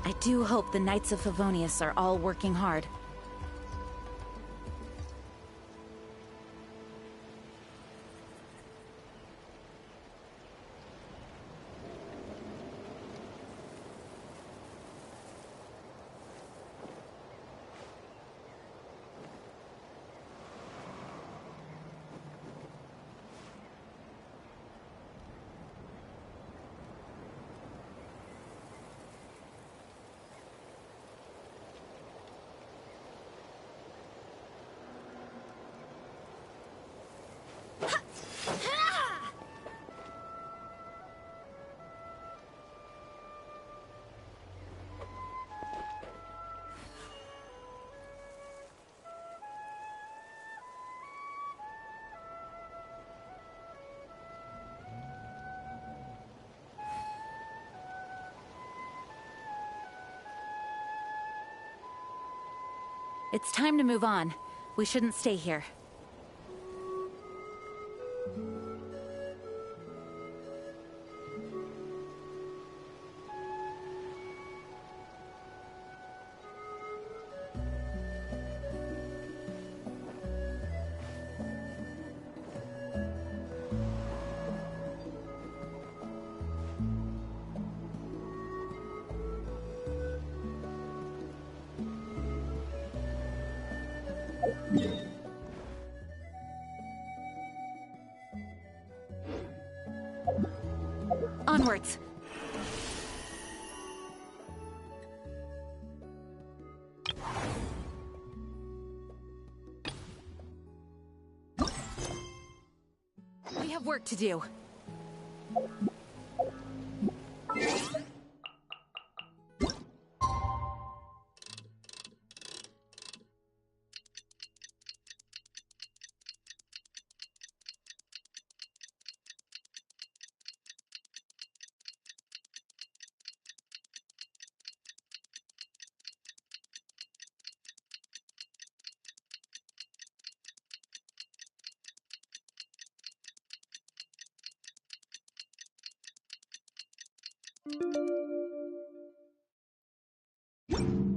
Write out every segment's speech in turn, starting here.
I do hope the Knights of Favonius are all working hard. It's time to move on. We shouldn't stay here. Onwards. We have work to do.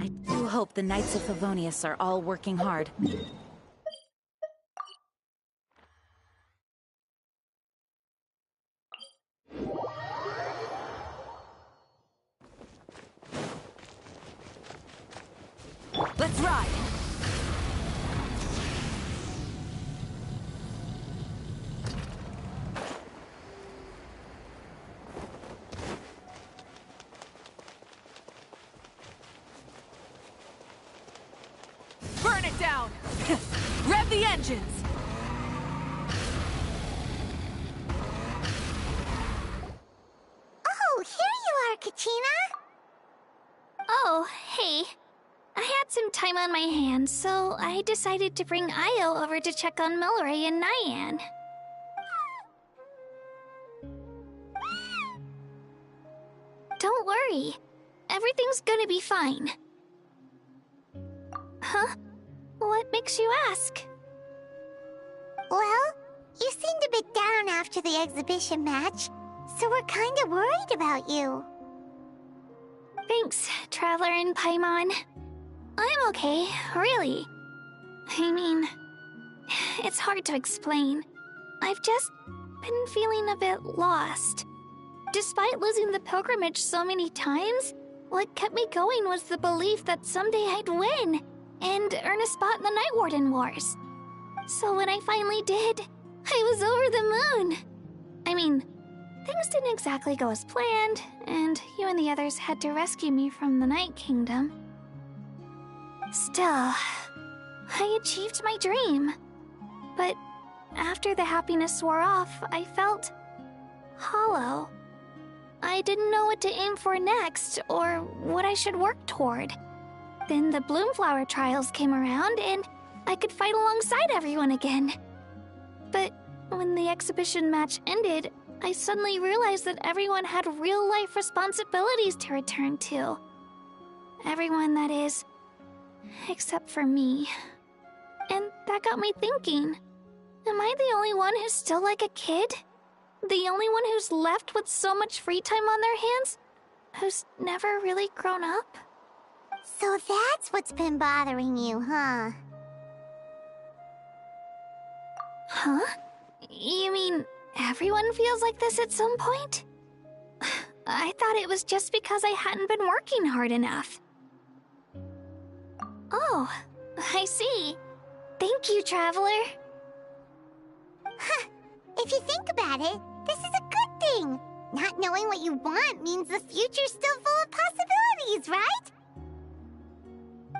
I do hope the Knights of Favonius are all working hard. Let's ride! Burn it down! Rev the engines! Oh, here you are, Katrina! Oh, hey. I had some time on my hands, so I decided to bring Io over to check on Melray and Nyan. Don't worry. Everything's gonna be fine. Huh? What makes you ask? Well, you seemed a bit down after the exhibition match, so we're kinda worried about you. Thanks, Traveler and Paimon. I'm okay, really. I mean, it's hard to explain. I've just been feeling a bit lost. Despite losing the pilgrimage so many times, what kept me going was the belief that someday I'd win and earn a spot in the Night Warden Wars. So when I finally did, I was over the moon. I mean, things didn't exactly go as planned, and you and the others had to rescue me from the Night Kingdom. Still, I achieved my dream. But after the happiness wore off, I felt hollow. I didn't know what to aim for next, or what I should work toward. Then the Bloomflower trials came around, and I could fight alongside everyone again. But when the exhibition match ended, I suddenly realized that everyone had real-life responsibilities to return to. Everyone, that is, except for me. And that got me thinking, am I the only one who's still like a kid? The only one who's left with so much free time on their hands? who's never really grown up? So that's what's been bothering you, huh? Huh? You mean everyone feels like this at some point? I thought it was just because I hadn't been working hard enough. Oh, I see. Thank you, Traveler. Huh. If you think about it, this is a good thing. Not knowing what you want means the future's still full of possibilities, right?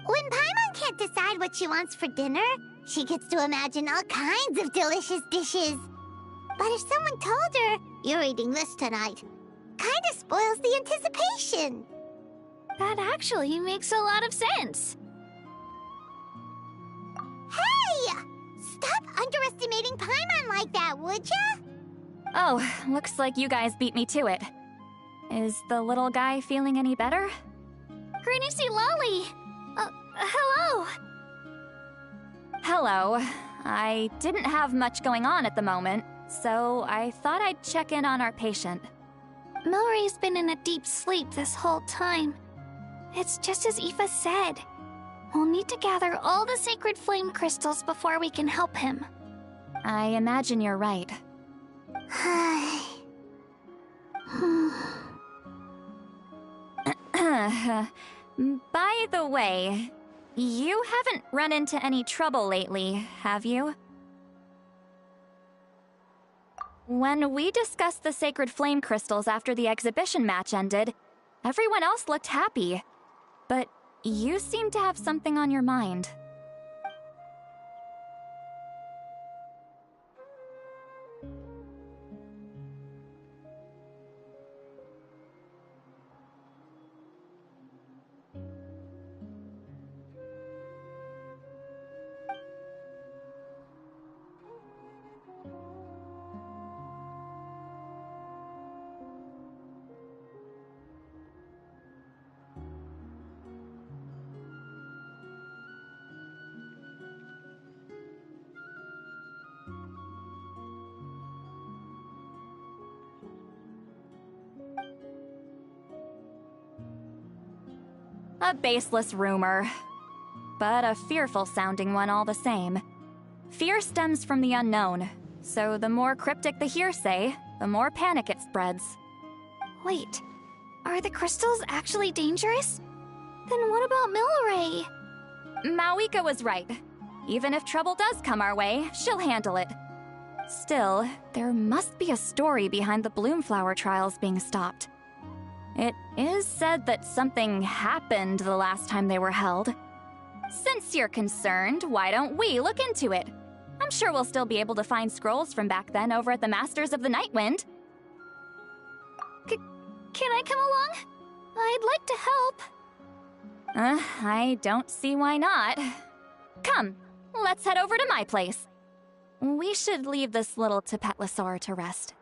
When Paimon can't decide what she wants for dinner, she gets to imagine all kinds of delicious dishes. But if someone told her, "You're eating this tonight," kinda spoils the anticipation. That actually makes a lot of sense. Hey! Stop underestimating Paimon like that, would ya? Oh, looks like you guys beat me to it. Is the little guy feeling any better? Greasy Lolly! Hello! Hello. I didn't have much going on at the moment, so I thought I'd check in on our patient. Milry's been in a deep sleep this whole time. It's just as Aoife said. We'll need to gather all the sacred flame crystals before we can help him. I imagine you're right. By the way, you haven't run into any trouble lately, have you? When we discussed the sacred flame crystals after the exhibition match ended, everyone else looked happy. But you seem to have something on your mind. A baseless rumor, but a fearful-sounding one all the same. Fear stems from the unknown, so the more cryptic the hearsay, the more panic it spreads. Wait, are the crystals actually dangerous? Then what about Milray? Mawika was right. Even if trouble does come our way, she'll handle it. Still, there must be a story behind the Bloomflower trials being stopped. It is said that something happened the last time they were held. Since you're concerned, why don't we look into it? I'm sure we'll still be able to find scrolls from back then over at the Masters of the Nightwind. Can I come along? I'd like to help. I don't see why not. Come, let's head over to my place. We should leave this little Tapetlosaur to rest.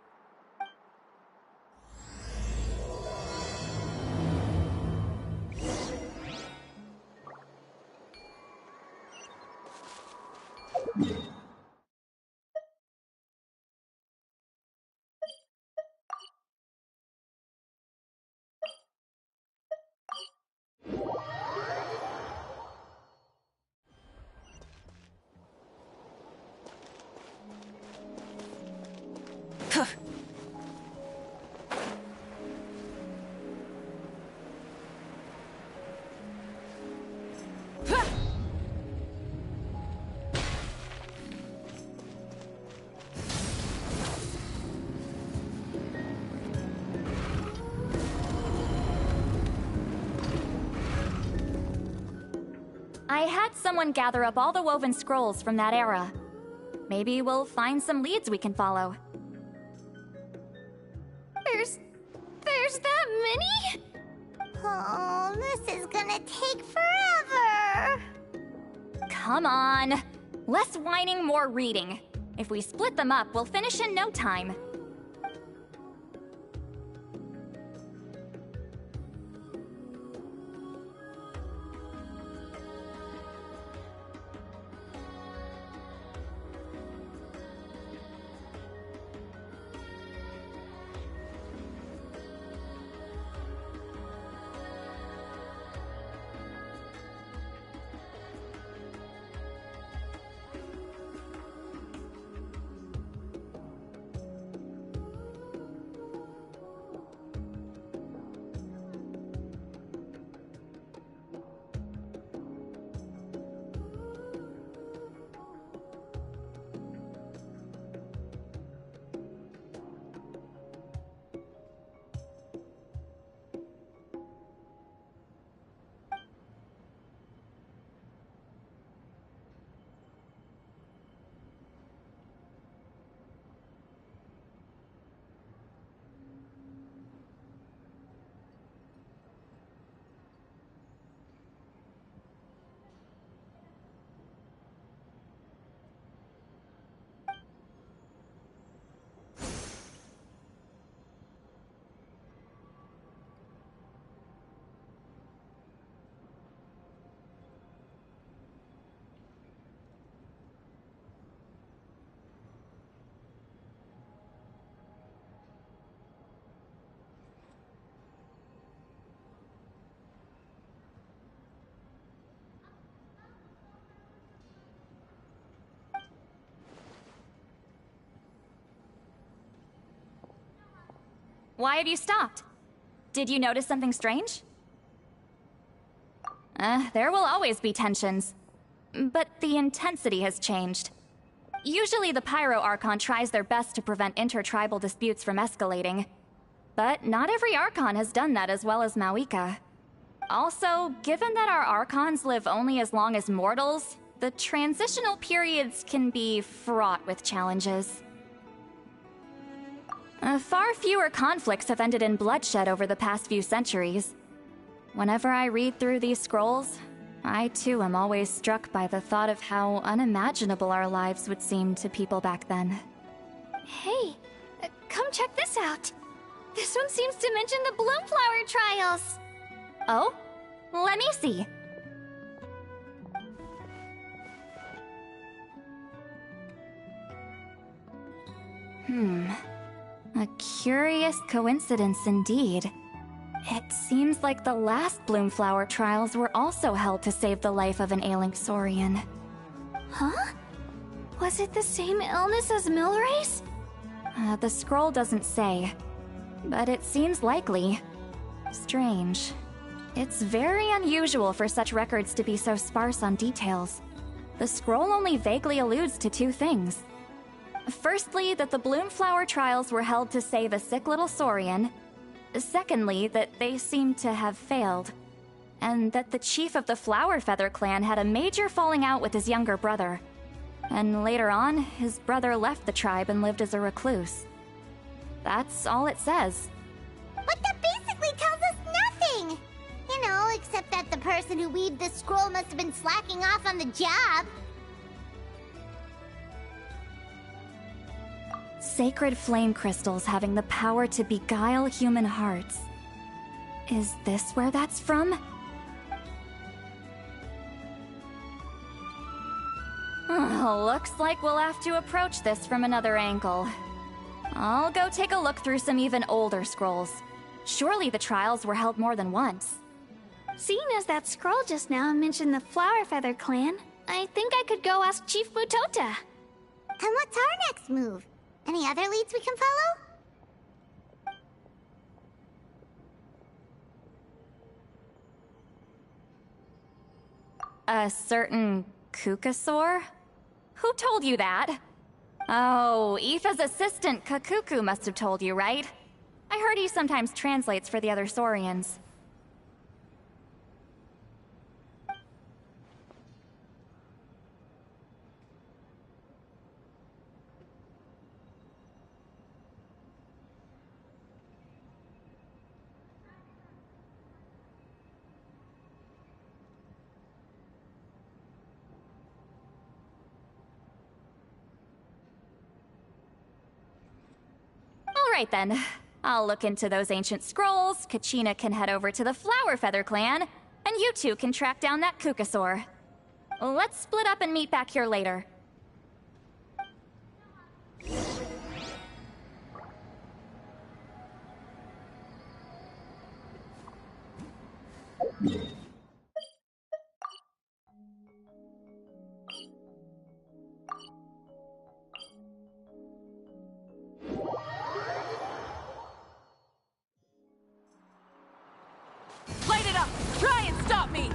I had someone gather up all the woven scrolls from that era. Maybe we'll find some leads we can follow. There's that many? Oh, this is gonna take forever. Come on. Less whining, more reading. If we split them up, we'll finish in no time. Why have you stopped? Did you notice something strange? There will always be tensions. But the intensity has changed. Usually the Pyro Archon tries their best to prevent intertribal disputes from escalating. But not every Archon has done that as well as Mawika. Also, given that our Archons live only as long as mortals, the transitional periods can be fraught with challenges. Far fewer conflicts have ended in bloodshed over the past few centuries. Whenever I read through these scrolls, I too am always struck by the thought of how unimaginable our lives would seem to people back then. Hey, come check this out. This one seems to mention the Bloomflower trials. Oh? Let me see. A curious coincidence indeed. It seems like the last Bloomflower trials were also held to save the life of an ailing Saurian. Huh? Was it the same illness as Milrace? The scroll doesn't say, but it seems likely. Strange. It's very unusual for such records to be so sparse on details. The scroll only vaguely alludes to two things. Firstly, that the Bloomflower trials were held to save a sick little Saurian. Secondly, that they seem to have failed. And that the chief of the Flower Feather clan had a major falling out with his younger brother. And later on, his brother left the tribe and lived as a recluse. That's all it says. But that basically tells us nothing! You know, except that the person who weaved this scroll must have been slacking off on the job. Sacred flame crystals having the power to beguile human hearts. Is this where that's from? Looks like we'll have to approach this from another angle. I'll go take a look through some even older scrolls. Surely the trials were held more than once. Seeing as that scroll just now mentioned the Flower Feather clan, I think I could go ask Chief Mutota. And what's our next move? Any other leads we can follow? A certain Kukasaur? Who told you that? Oh, Aoife's assistant, Kakuku, must have told you, right? I heard he sometimes translates for the other Saurians. Alright then. I'll look into those ancient scrolls, Kachina can head over to the Flower Feather clan, and you two can track down that Kukasaur. Let's split up and meet back here later. Light it up! Try and stop me!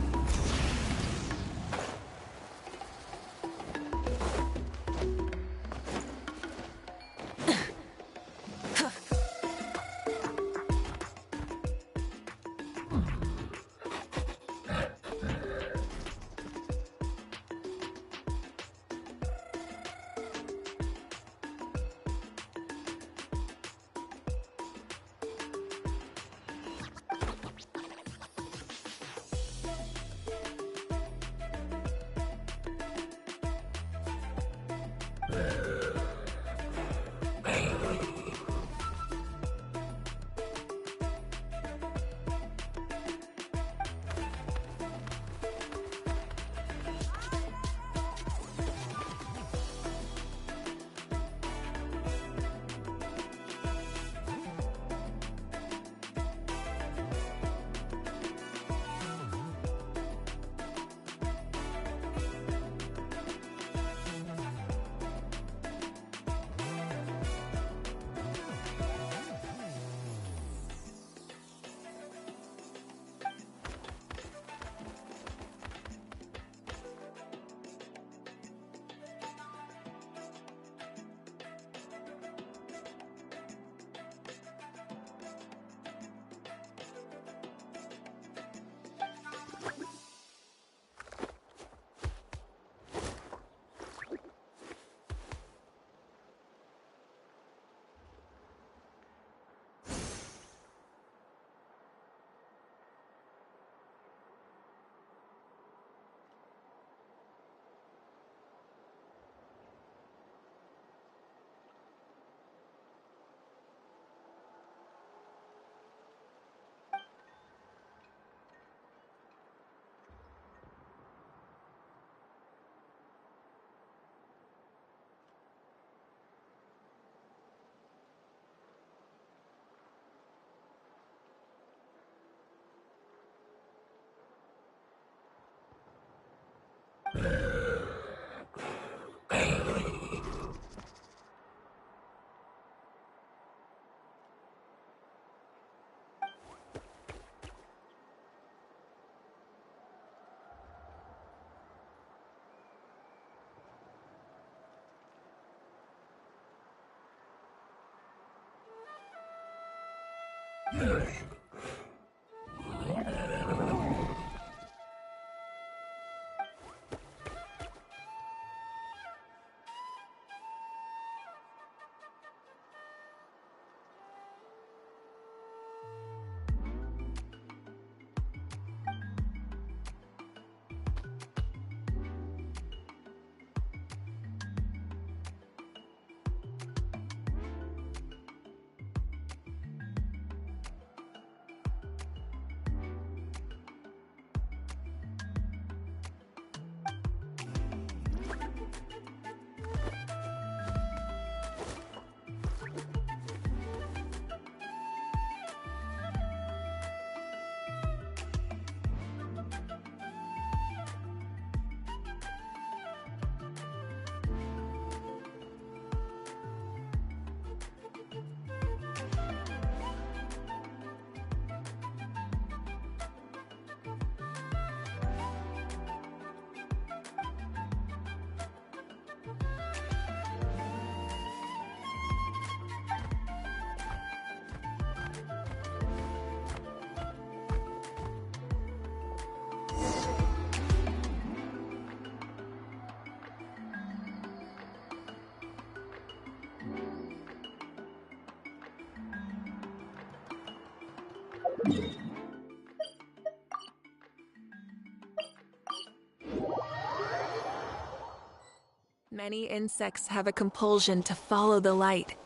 Many insects have a compulsion to follow the light,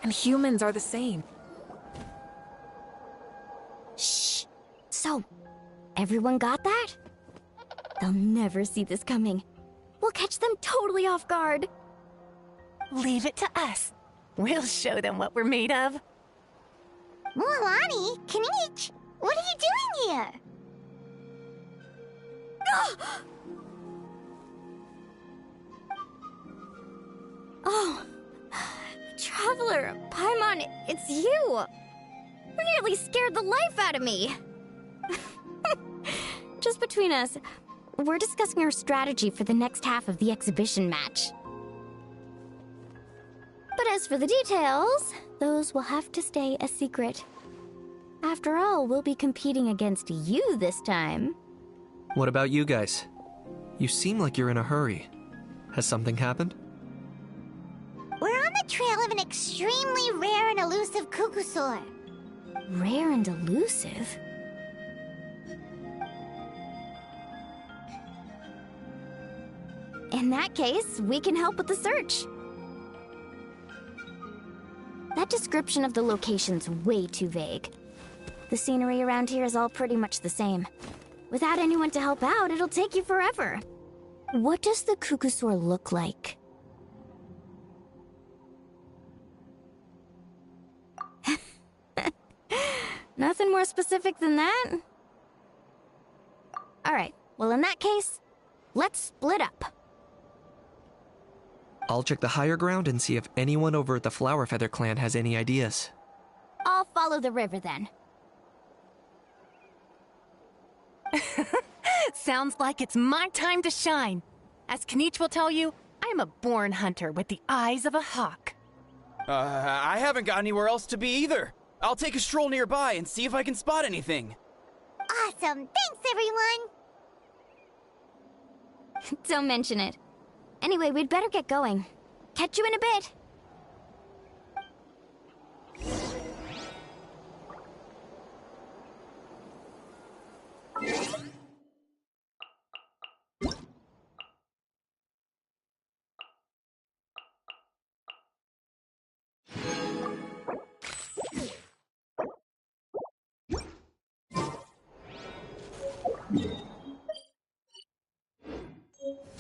and humans are the same. Shh! So, everyone got that? They'll never see this coming. We'll catch them totally off guard. Leave it to us. We'll show them what we're made of. Mualani, Kanich, what are you doing here? Oh, Traveler, Paimon, it's you! You nearly scared the life out of me! Just between us, we're discussing our strategy for the next half of the exhibition match. But as for the details, those will have to stay a secret. After all, we'll be competing against you this time. What about you guys? You seem like you're in a hurry. Has something happened? We're on the trail of an extremely rare and elusive cuckoosaur. Rare and elusive? In that case, we can help with the search. That description of the location's way too vague. The scenery around here is all pretty much the same. Without anyone to help out, it'll take you forever. What does the cuckoosaur look like? Nothing more specific than that? Alright, well in that case, let's split up. I'll check the higher ground and see if anyone over at the Flower Feather clan has any ideas. I'll follow the river then. Sounds like it's my time to shine. As Kanich will tell you, I'm a born hunter with the eyes of a hawk. I haven't got anywhere else to be either. I'll take a stroll nearby and see if I can spot anything. Awesome, thanks everyone! Don't mention it. Anyway, we'd better get going. Catch you in a bit.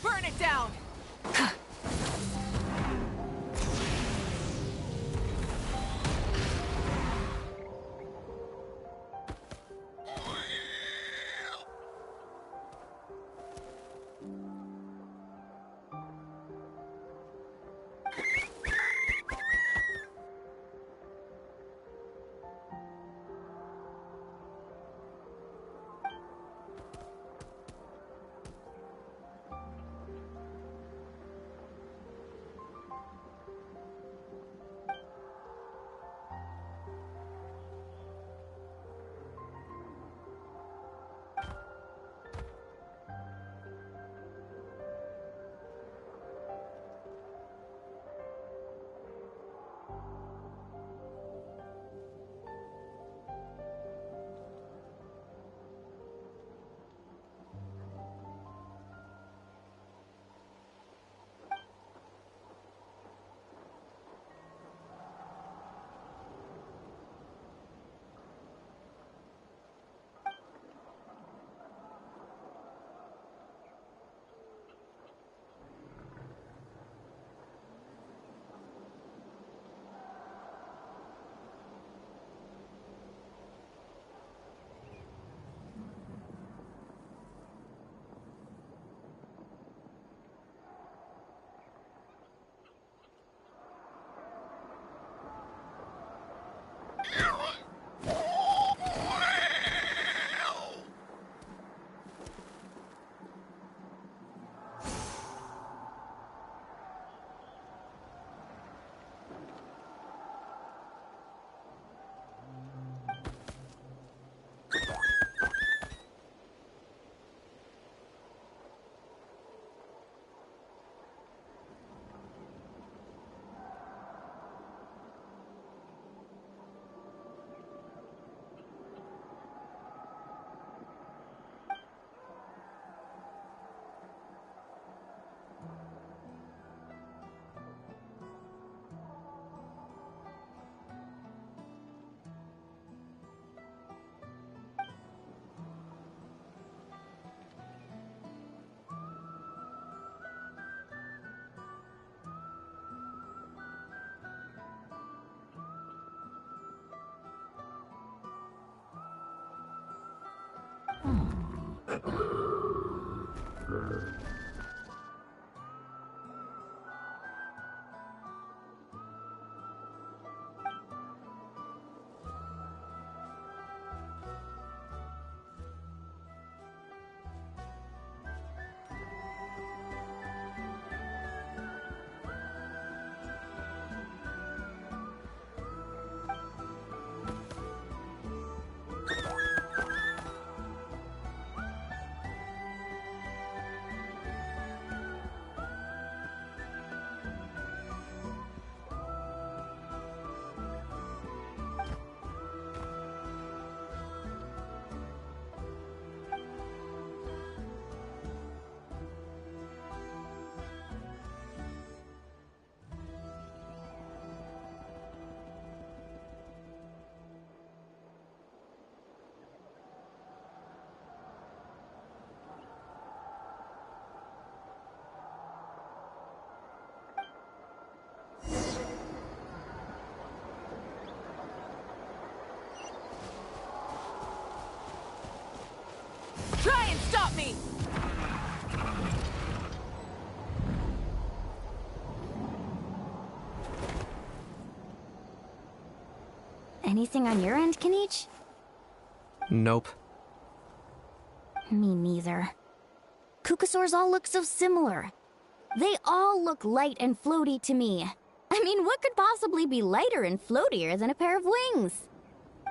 Burn it down! Try and stop me! Anything on your end, Kinich? Nope. Me neither. Kukasaurs all look so similar. They all look light and floaty to me. I mean, what could possibly be lighter and floatier than a pair of wings?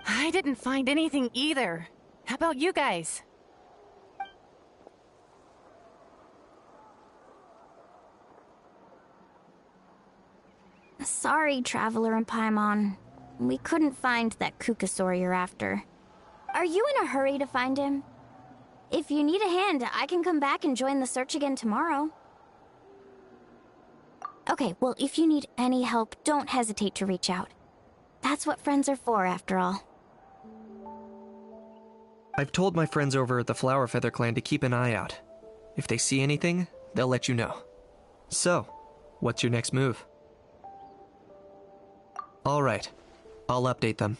I didn't find anything either. How about you guys? Sorry, Traveler and Paimon. We couldn't find that Kukasaur you're after. Are you in a hurry to find him? If you need a hand, I can come back and join the search again tomorrow. Okay, well, if you need any help, don't hesitate to reach out. That's what friends are for, after all. I've told my friends over at the Flower Feather Clan to keep an eye out. If they see anything, they'll let you know. So, what's your next move? Alright, I'll update them.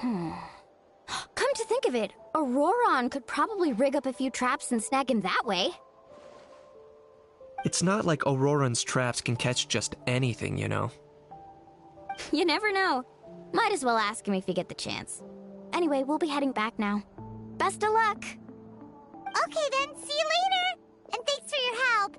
Come to think of it, Auroron could probably rig up a few traps and snag him that way. It's not like Auroran's traps can catch just anything, you know. You never know. Might as well ask him if you get the chance. Anyway, we'll be heading back now. Best of luck! Okay then, see you later! And thanks for your help!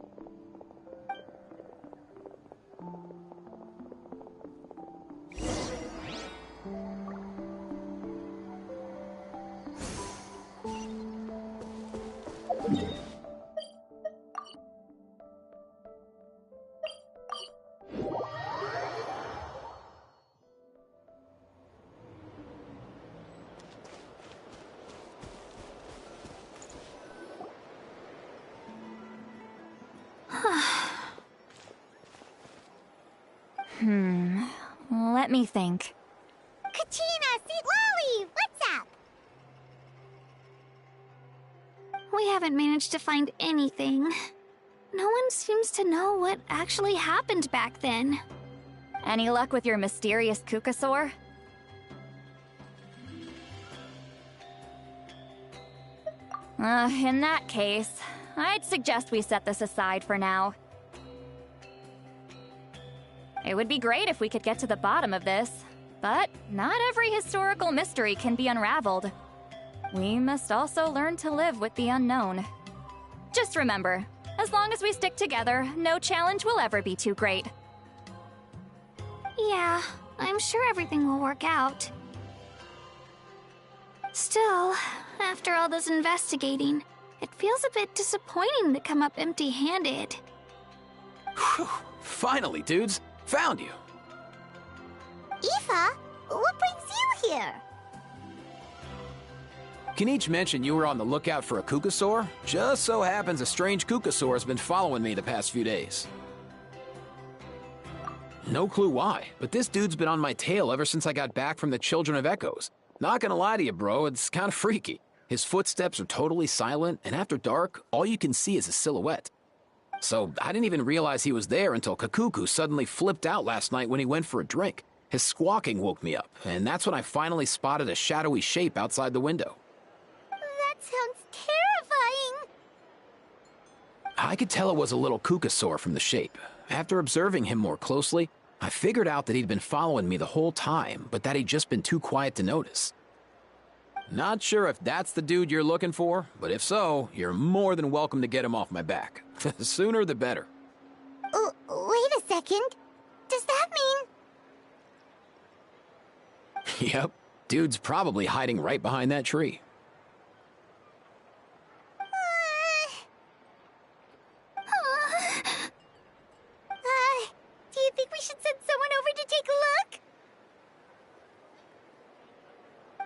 Let me think. Kachina, Seat Lolly, what's up? We haven't managed to find anything. No one seems to know what actually happened back then. Any luck with your mysterious Kukasaur? In that case, I'd suggest we set this aside for now. It would be great if we could get to the bottom of this, but not every historical mystery can be unraveled. We must also learn to live with the unknown. Just remember, as long as we stick together, no challenge will ever be too great. Yeah, I'm sure everything will work out. Still, after all this investigating, it feels a bit disappointing to come up empty-handed. Whew, finally, dudes. Found you. Aoife, what brings you here? Kinich mentioned you were on the lookout for a Kukasaur. Just so happens a strange Kukasaur has been following me the past few days. No clue why, but this dude's been on my tail ever since I got back from the Children of Echoes. Not gonna lie to you, bro, it's kinda freaky. His footsteps are totally silent, and after dark, all you can see is a silhouette. So I didn't even realize he was there until Kakuku suddenly flipped out last night when he went for a drink. His squawking woke me up, and that's when I finally spotted a shadowy shape outside the window. That sounds I could tell it was a little kookasaur from the shape. After observing him more closely, I figured out that he'd been following me the whole time, but that he'd just been too quiet to notice. Not sure if that's the dude you're looking for, but if so, you're more than welcome to get him off my back. The sooner the better. Wait a second. Does that mean... Yep, dude's probably hiding right behind that tree. Do you think we should send someone over to take a look?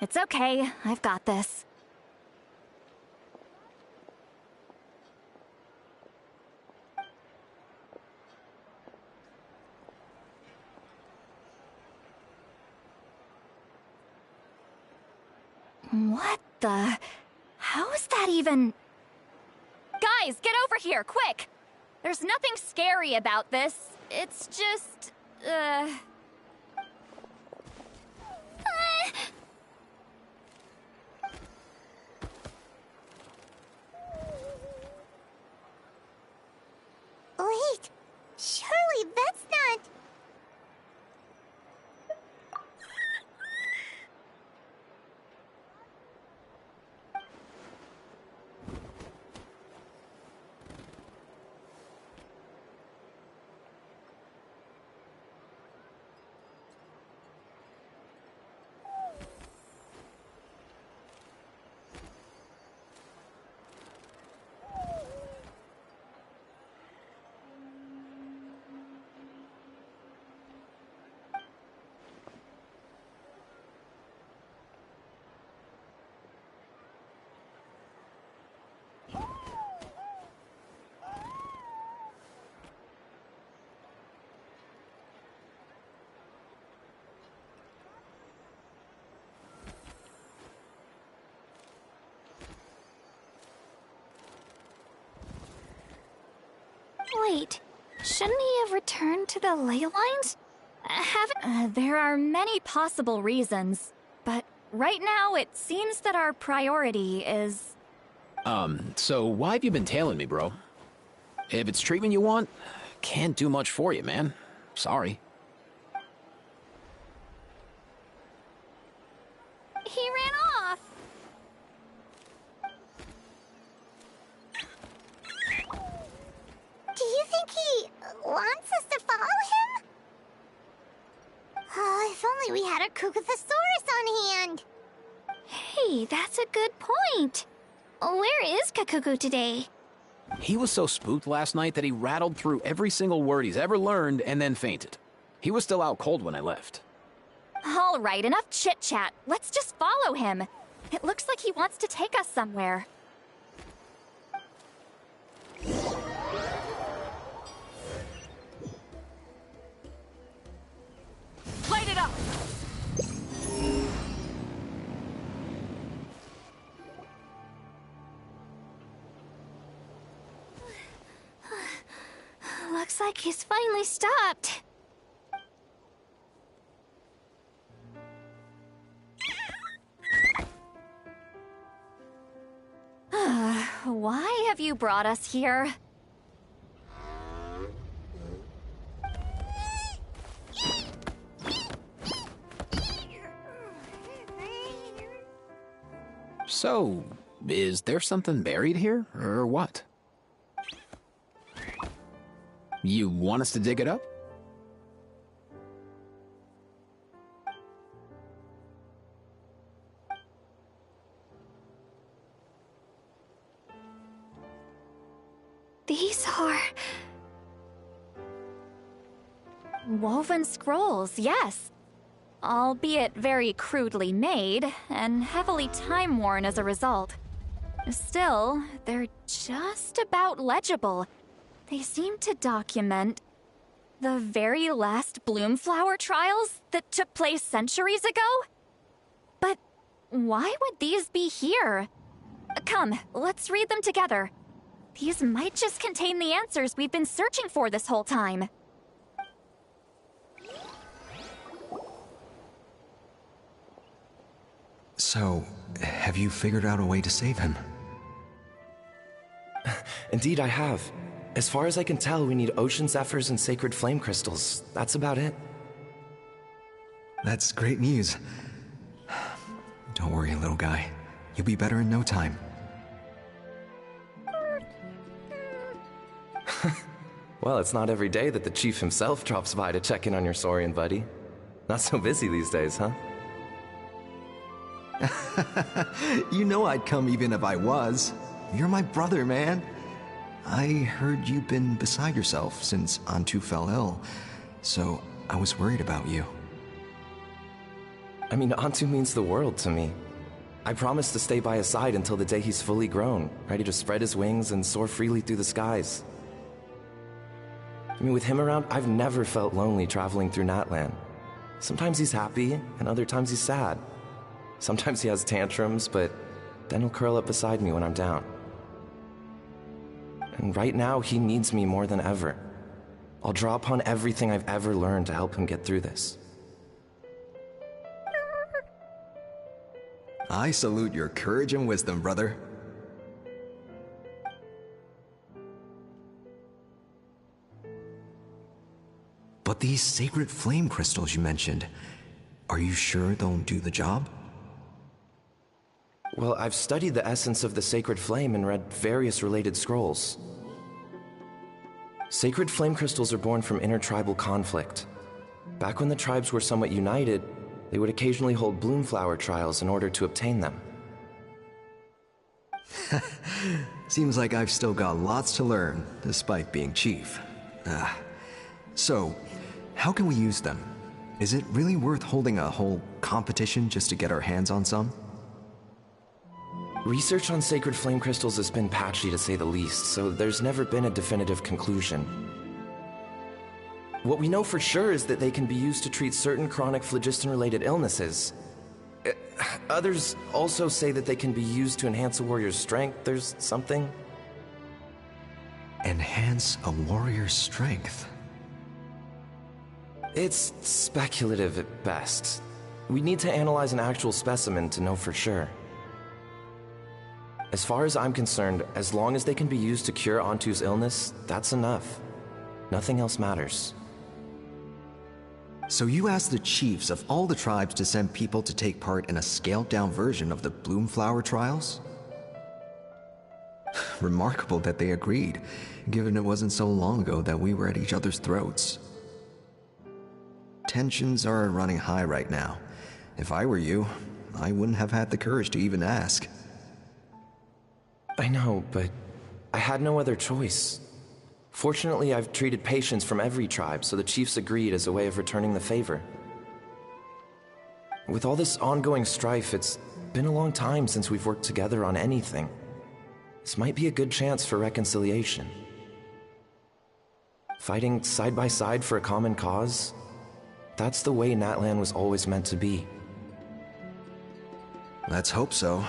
It's okay, I've got this. What the... How is that even... Guys, get over here, quick! There's nothing scary about this. It's just... Wait, surely that's not... Wait, shouldn't he have returned to the ley lines? there are many possible reasons, but right now it seems that our priority is... So why have you been tailing me, bro? If it's treatment you want, can't do much for you, man. Sorry. He ran off. Do you think he wants us to follow him? Oh, if only we had a Kookasaurus on hand. Hey, that's a good point. Where is Kakuku today? He was so spooked last night that he rattled through every single word he's ever learned and then fainted. He was still out cold when I left. All right, enough chit-chat. Let's just follow him. It looks like he wants to take us somewhere. Light it up! Looks like he's finally stopped. Why have you brought us here? So, is there something buried here, or what? You want us to dig it up? These are... Woven scrolls, yes. Albeit very crudely made, and heavily time-worn as a result. Still, they're just about legible. They seem to document the very last Bloomflower trials that took place centuries ago? But why would these be here? Come, let's read them together. These might just contain the answers we've been searching for this whole time. So, have you figured out a way to save him? Indeed, I have. As far as I can tell, we need ocean zephyrs and sacred flame crystals. That's about it. That's great news. Don't worry, little guy. You'll be better in no time. Well, it's not every day that the chief himself drops by to check in on your Saurian buddy. Not so busy these days, huh? You know I'd come even if I was. You're my brother, man. I heard you've been beside yourself since Antu fell ill, so I was worried about you. I mean, Antu means the world to me. I promised to stay by his side until the day he's fully grown, ready to spread his wings and soar freely through the skies. I mean, with him around, I've never felt lonely traveling through Natlan. Sometimes he's happy, and other times he's sad. Sometimes he has tantrums, but then he'll curl up beside me when I'm down. And right now, he needs me more than ever. I'll draw upon everything I've ever learned to help him get through this. I salute your courage and wisdom, brother. But these sacred flame crystals you mentioned, are you sure they'll do the job? Well, I've studied the essence of the sacred flame and read various related scrolls. Sacred flame crystals are born from intertribal conflict. Back when the tribes were somewhat united, they would occasionally hold bloomflower trials in order to obtain them. Seems like I've still got lots to learn, despite being chief. So, how can we use them? Is it really worth holding a whole competition just to get our hands on some? Research on sacred flame crystals has been patchy to say the least, so there's never been a definitive conclusion. What we know for sure is that they can be used to treat certain chronic phlogiston-related illnesses. Others also say that they can be used to enhance a warrior's strength. There's something. Enhance a warrior's strength? It's speculative at best. We need to analyze an actual specimen to know for sure. As far as I'm concerned, as long as they can be used to cure Antu's illness, that's enough. Nothing else matters. So you asked the chiefs of all the tribes to send people to take part in a scaled-down version of the Bloomflower trials? Remarkable that they agreed, given it wasn't so long ago that we were at each other's throats. Tensions are running high right now. If I were you, I wouldn't have had the courage to even ask. I know, but I had no other choice. Fortunately, I've treated patients from every tribe, so the chiefs agreed as a way of returning the favor. With all this ongoing strife, it's been a long time since we've worked together on anything. This might be a good chance for reconciliation. Fighting side by side for a common cause? That's the way Natlan was always meant to be. Let's hope so.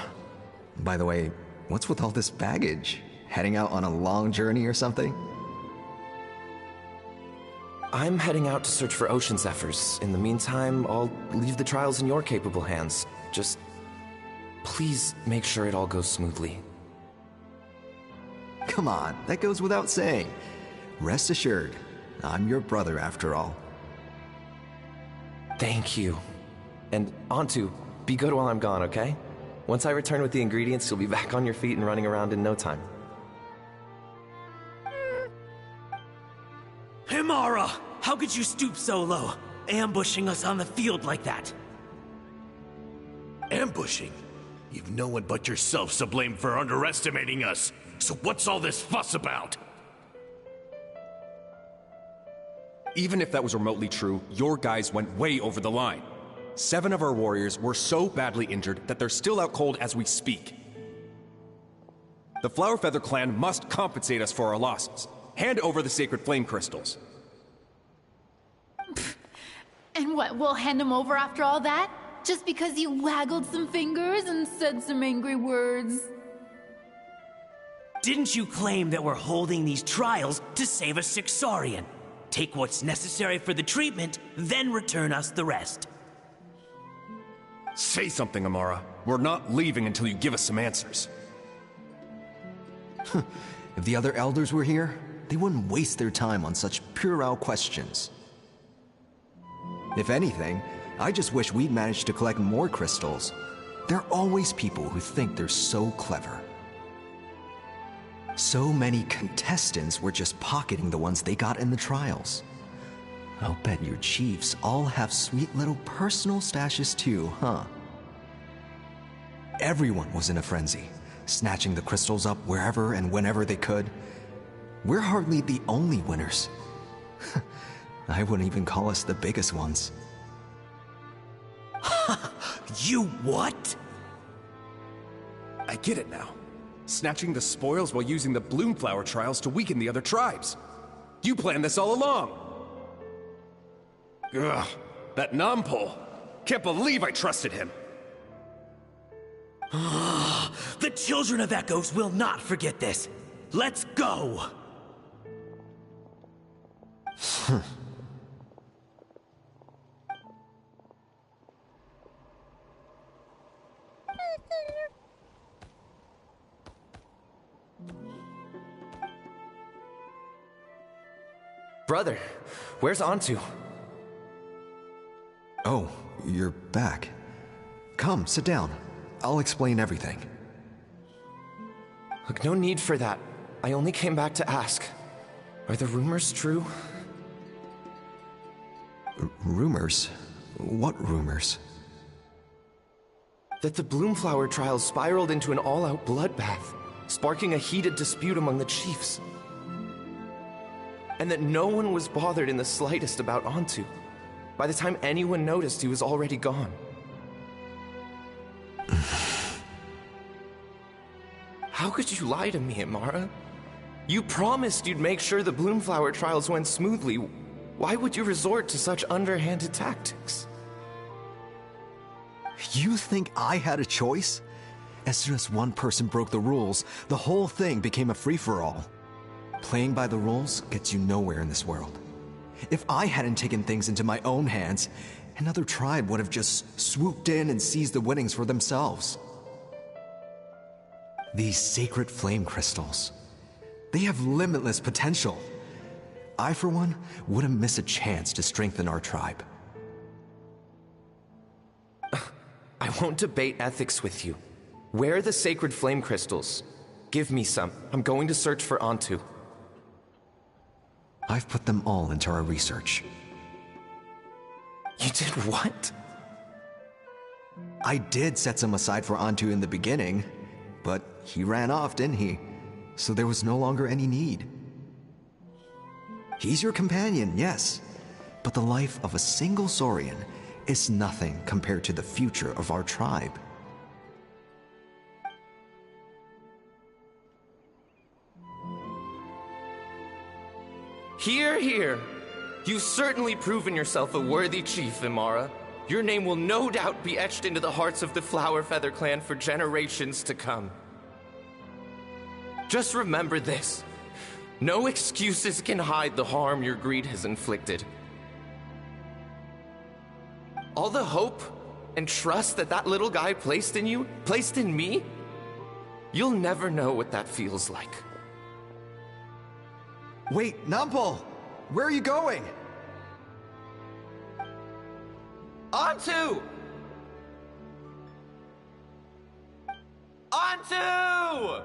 By the way, what's with all this baggage? Heading out on a long journey or something? I'm heading out to search for ocean zephyrs. In the meantime, I'll leave the trials in your capable hands. Just please make sure it all goes smoothly. Come on, that goes without saying. Rest assured, I'm your brother after all. Thank you. And Antu, be good while I'm gone, okay? Once I return with the ingredients, you'll be back on your feet and running around in no time. Himara! How could you stoop so low, ambushing us on the field like that? Ambushing? You've no one but yourself to blame for underestimating us. So what's all this fuss about? Even if that was remotely true, your guys went way over the line. 7 of our warriors were so badly injured that they're still out cold as we speak. The Flower Feather clan must compensate us for our losses. Hand over the sacred flame crystals. And what, we'll hand them over after all that? Just because you waggled some fingers and said some angry words? Didn't you claim that we're holding these trials to save a sick Saurian? Take what's necessary for the treatment, then return us the rest. Say something, Amara. We're not leaving until you give us some answers. If the other elders were here, they wouldn't waste their time on such puerile questions. If anything, I just wish we'd managed to collect more crystals. There are always people who think they're so clever. So many contestants were just pocketing the ones they got in the trials. I'll bet your chiefs all have sweet little personal stashes too, huh? Everyone was in a frenzy, snatching the crystals up wherever and whenever they could. We're hardly the only winners. I wouldn't even call us the biggest ones. You what? I get it now. Snatching the spoils while using the Bloomflower trials to weaken the other tribes. You planned this all along! Ugh, that Nompole. Can't believe I trusted him. The children of Echoes will not forget this. Let's go! Brother, where's Antu? Oh, you're back. Come, sit down. I'll explain everything. Look, no need for that. I only came back to ask. Are the rumors true? Rumors? What rumors? That the Bloomflower trials spiraled into an all-out bloodbath, sparking a heated dispute among the chiefs. And that no one was bothered in the slightest about Antu. By the time anyone noticed, he was already gone. How could you lie to me, Amara? You promised you'd make sure the Bloomflower trials went smoothly. Why would you resort to such underhanded tactics? You think I had a choice? As soon as one person broke the rules, the whole thing became a free-for-all. Playing by the rules gets you nowhere in this world. If I hadn't taken things into my own hands, another tribe would have just swooped in and seized the winnings for themselves. These sacred flame crystals, they have limitless potential. I, for one, wouldn't miss a chance to strengthen our tribe. I won't debate ethics with you. Where are the sacred flame crystals? Give me some. I'm going to search for Antu. I've put them all into our research. You did what? I did set some aside for Antu in the beginning, but he ran off, didn't he? So there was no longer any need. He's your companion, yes, but the life of a single Saurian is nothing compared to the future of our tribe. Hear, hear. You've certainly proven yourself a worthy chief, Imara. Your name will no doubt be etched into the hearts of the Flower Feather clan for generations to come. Just remember this. No excuses can hide the harm your greed has inflicted. All the hope and trust that little guy placed in you, placed in me, you'll never know what that feels like. Wait, Nompole! Where are you going? Antu! Antu!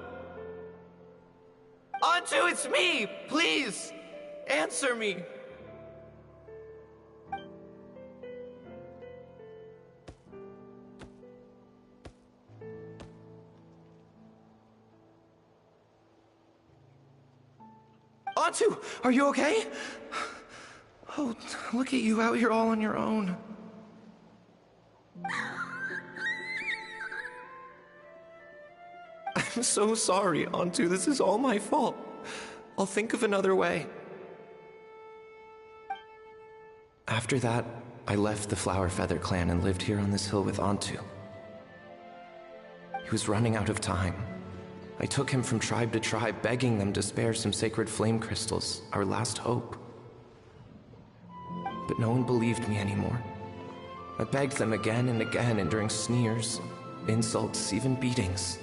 Antu, it's me! Please! Answer me! Antu, are you okay? Oh, look at you out here all on your own. I'm so sorry, Antu. This is all my fault. I'll think of another way. After that, I left the Flower Feather clan and lived here on this hill with Antu. He was running out of time. I took him from tribe to tribe, begging them to spare some sacred flame crystals, our last hope. But no one believed me anymore. I begged them again and again, enduring sneers, insults, even beatings.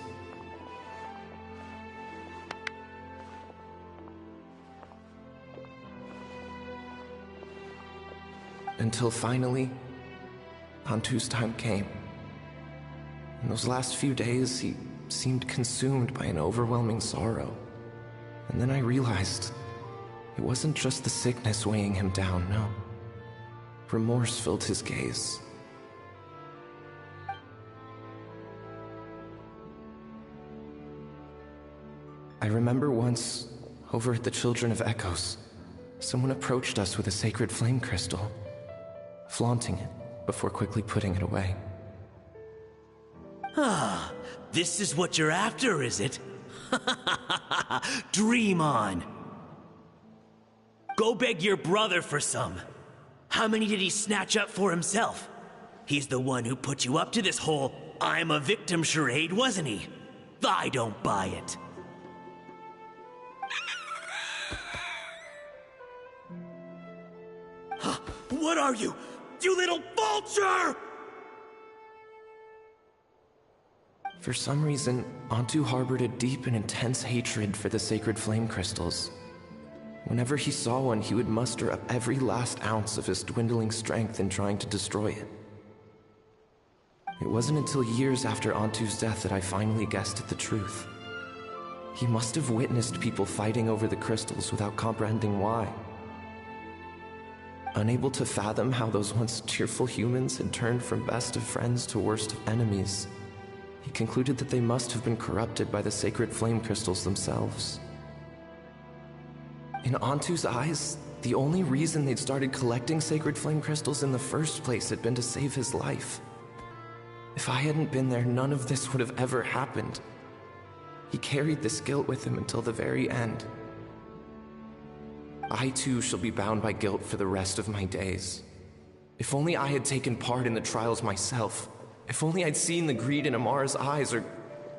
Until finally, Antu's time came. In those last few days, he seemed consumed by an overwhelming sorrow. And then I realized it wasn't just the sickness weighing him down, no. Remorse filled his gaze. I remember once, over at the Children of Echoes, someone approached us with a sacred flame crystal, flaunting it before quickly putting it away. Ah, this is what you're after, is it? Dream on. Go beg your brother for some. How many did he snatch up for himself? He's the one who put you up to this whole I'm a victim charade, wasn't he? I don't buy it. What are you? You little vulture! For some reason, Antu harbored a deep and intense hatred for the sacred flame crystals. Whenever he saw one, he would muster up every last ounce of his dwindling strength in trying to destroy it. It wasn't until years after Antu's death that I finally guessed at the truth. He must have witnessed people fighting over the crystals without comprehending why. Unable to fathom how those once cheerful humans had turned from best of friends to worst of enemies, he concluded that they must have been corrupted by the sacred flame crystals themselves. In Antu's eyes, the only reason they'd started collecting sacred flame crystals in the first place had been to save his life. If I hadn't been there, none of this would have ever happened. He carried this guilt with him until the very end. I too shall be bound by guilt for the rest of my days. If only I had taken part in the trials myself. If only I'd seen the greed in Amara's eyes, or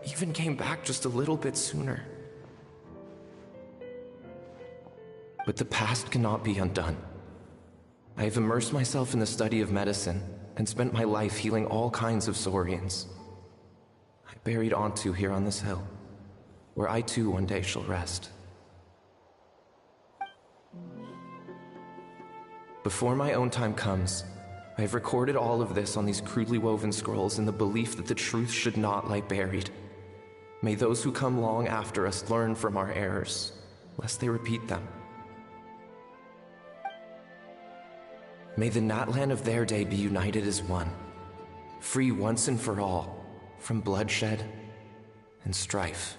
even came back just a little bit sooner. But the past cannot be undone. I have immersed myself in the study of medicine and spent my life healing all kinds of saurians. I buried Antu here on this hill, where I too one day shall rest. Before my own time comes, I have recorded all of this on these crudely woven scrolls in the belief that the truth should not lie buried. May those who come long after us learn from our errors, lest they repeat them. May the Natlan of their day be united as one, free once and for all from bloodshed and strife.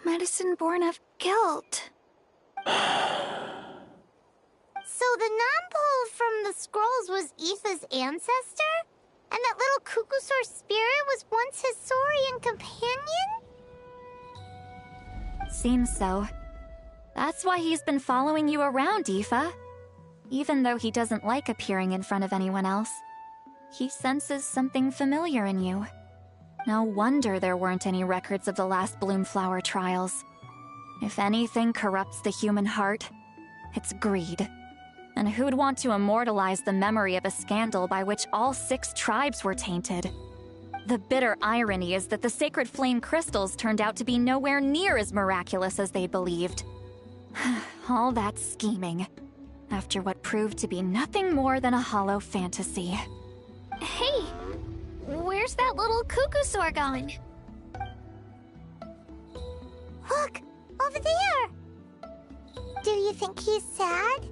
Medicine born of guilt. So the non-pole from the scrolls was Aetha's ancestor? And that little Kukusaur spirit was once his saurian companion? Seems so. That's why he's been following you around, Aoife. Even though he doesn't like appearing in front of anyone else, he senses something familiar in you. No wonder there weren't any records of the last Bloomflower trials. If anything corrupts the human heart, it's greed. And who'd want to immortalize the memory of a scandal by which all 6 tribes were tainted? The bitter irony is that the sacred flame crystals turned out to be nowhere near as miraculous as they believed. All that scheming, after what proved to be nothing more than a hollow fantasy. Hey! Where's that little Kukusaur going? Look! Over there! Do you think he's sad?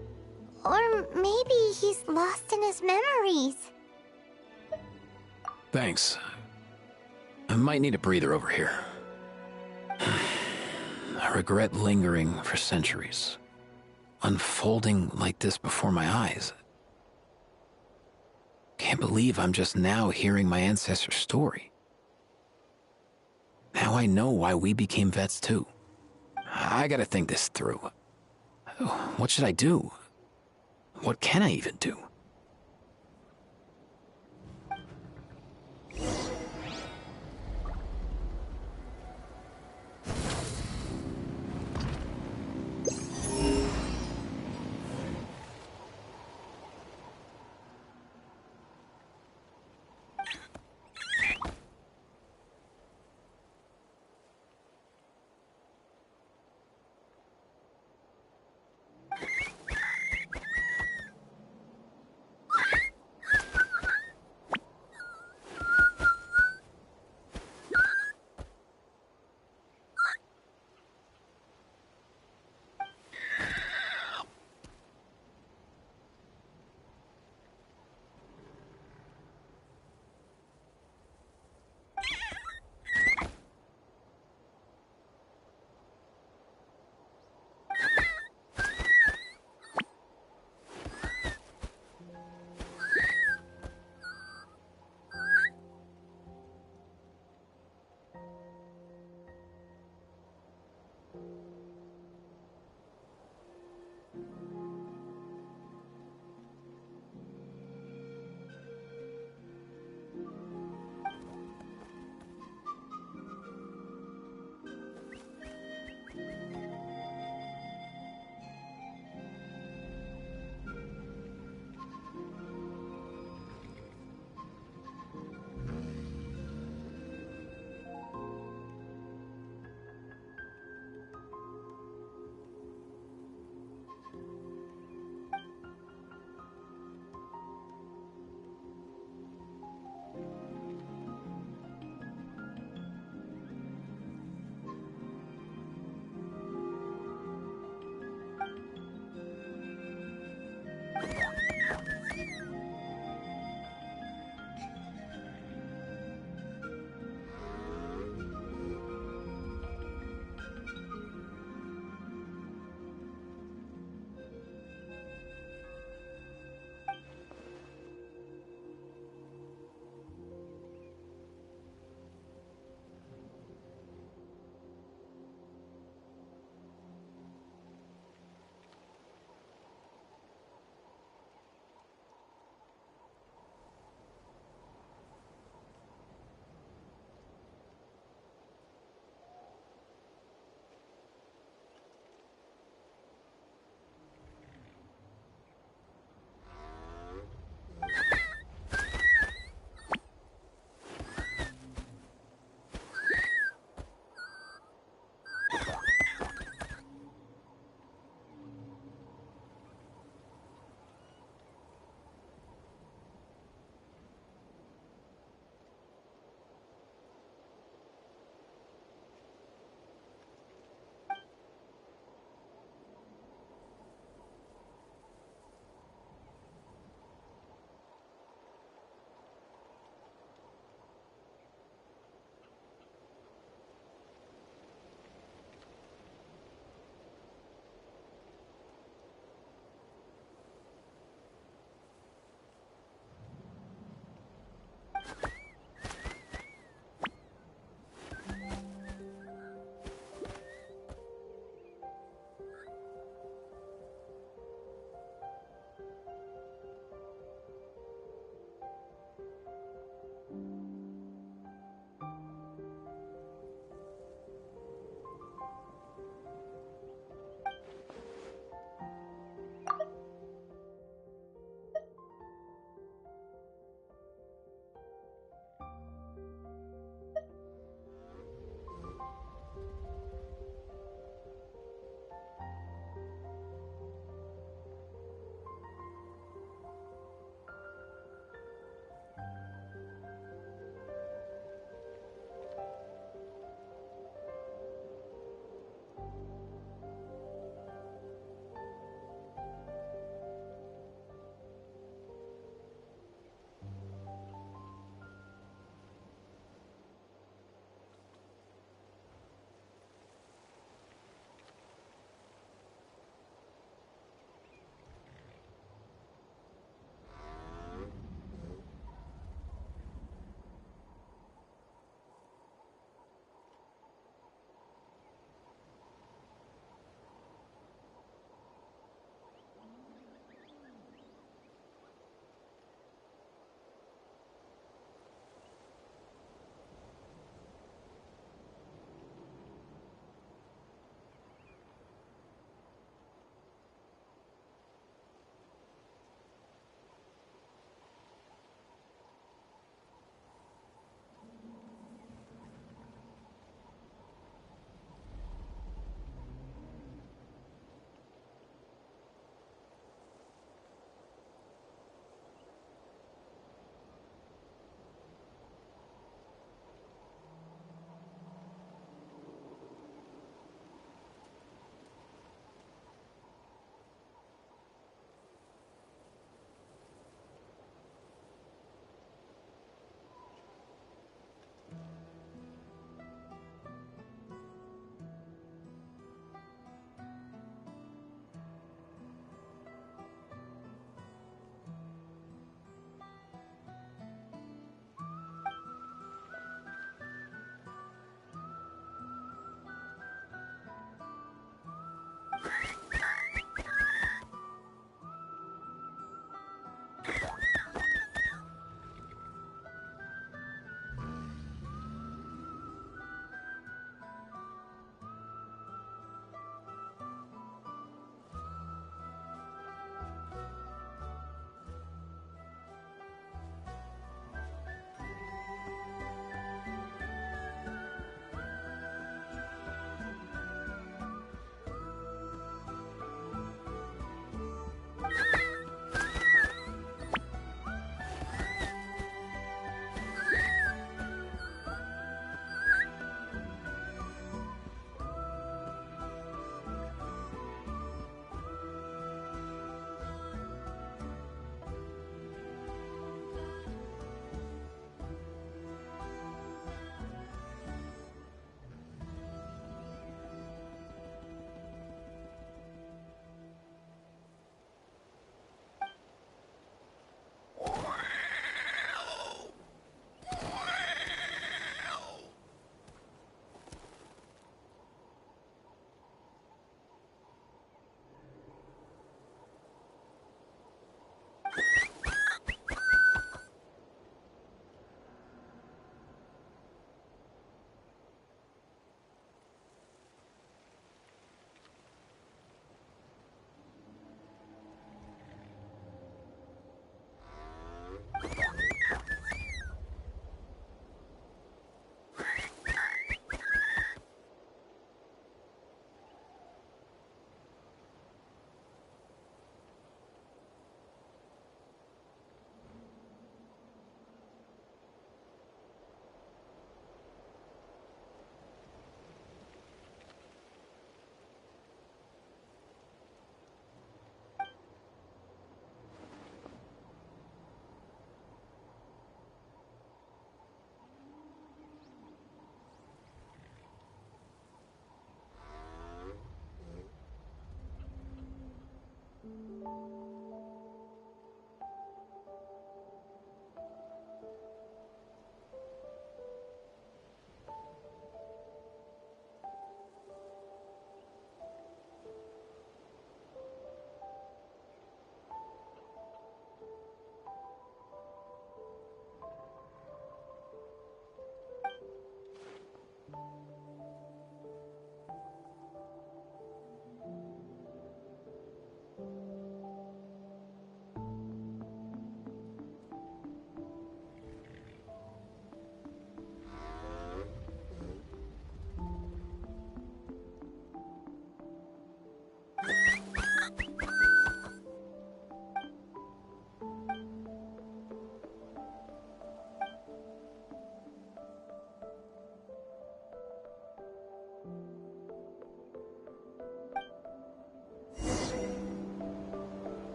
Or maybe he's lost in his memories? Thanks. I might need a breather over here. I regret lingering for centuries, unfolding like this before my eyes. Can't believe I'm just now hearing my ancestor's story. Now I know why we became vets too. I gotta think this through. What should I do? What can I even do?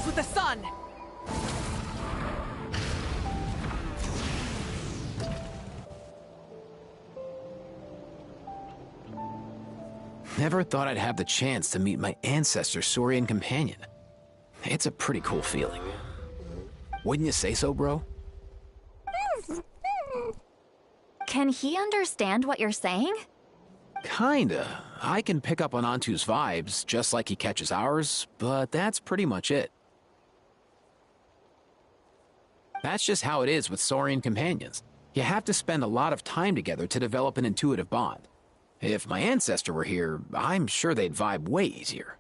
rise with the sun! Never thought I'd have the chance to meet my ancestor Saurian companion. It's a pretty cool feeling. Wouldn't you say so, bro? Can he understand what you're saying? Kinda. I can pick up on Antu's vibes, just like he catches ours, but that's pretty much it. That's just how it is with Saurian companions. You have to spend a lot of time together to develop an intuitive bond. If my ancestor were here, I'm sure they'd vibe way easier.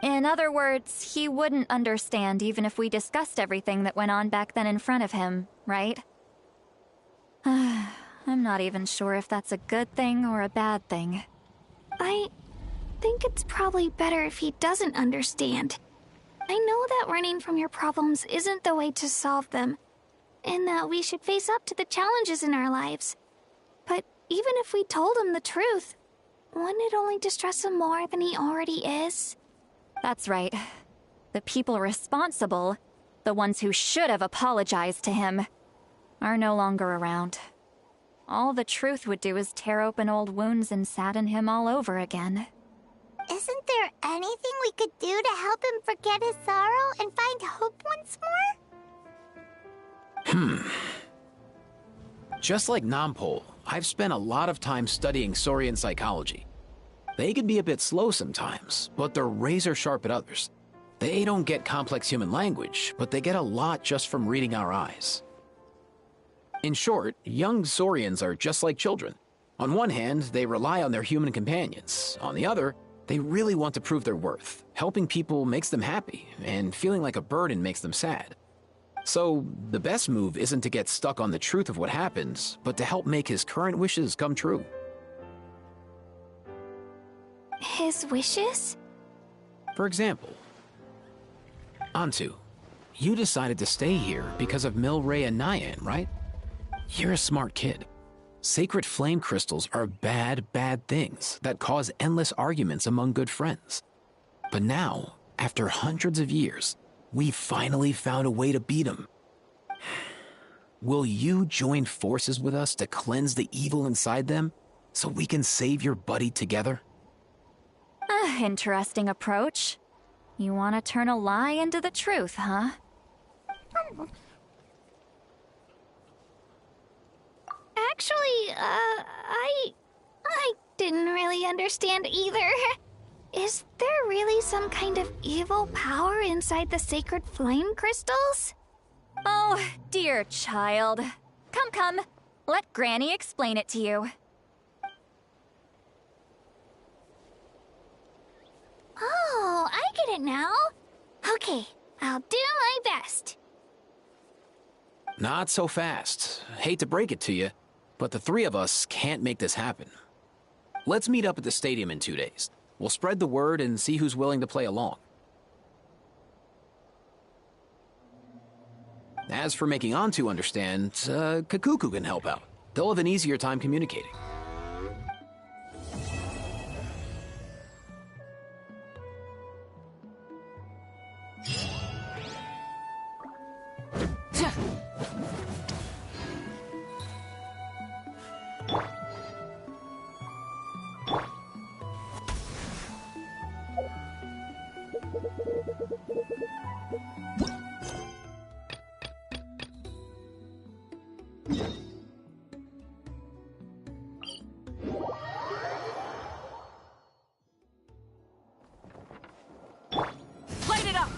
In other words, he wouldn't understand even if we discussed everything that went on back then in front of him, right? I'm not even sure if that's a good thing or a bad thing. I think it's probably better if he doesn't understand. I know that running from your problems isn't the way to solve them, and that we should face up to the challenges in our lives. But even if we told him the truth, wouldn't it only distress him more than he already is? That's right. The people responsible, the ones who should have apologized to him, are no longer around. All the truth would do is tear open old wounds and sadden him all over again. Isn't there anything we could do to help him forget his sorrow and find hope once more? Just like Nampol, I've spent a lot of time studying Saurian psychology. They can be a bit slow sometimes, but they're razor sharp at others. They don't get complex human language, but they get a lot just from reading our eyes. In short, young Saurians are just like children. On one hand, they rely on their human companions. On the other, they really want to prove their worth. Helping people makes them happy, and feeling like a burden makes them sad. So, the best move isn't to get stuck on the truth of what happened, but to help make his current wishes come true. His wishes? For example, Antu, you decided to stay here because of Milray and Nyan, right? You're a smart kid. Sacred flame crystals are bad, bad things that cause endless arguments among good friends. But now, after hundreds of years, we finally found a way to beat them. Will you join forces with us to cleanse the evil inside them so we can save your buddy together? Interesting approach. You want to turn a lie into the truth, huh? Actually, I didn't really understand either. Is there really some kind of evil power inside the sacred flame crystals? Oh, dear child. Come. Let Granny explain it to you. Oh, I get it now. Okay, I'll do my best. Not so fast. Hate to break it to you, but the three of us can't make this happen. Let's meet up at the stadium in 2 days. We'll spread the word and see who's willing to play along. As for making Antu understand, Kakuku can help out. They'll have an easier time communicating. Light it up!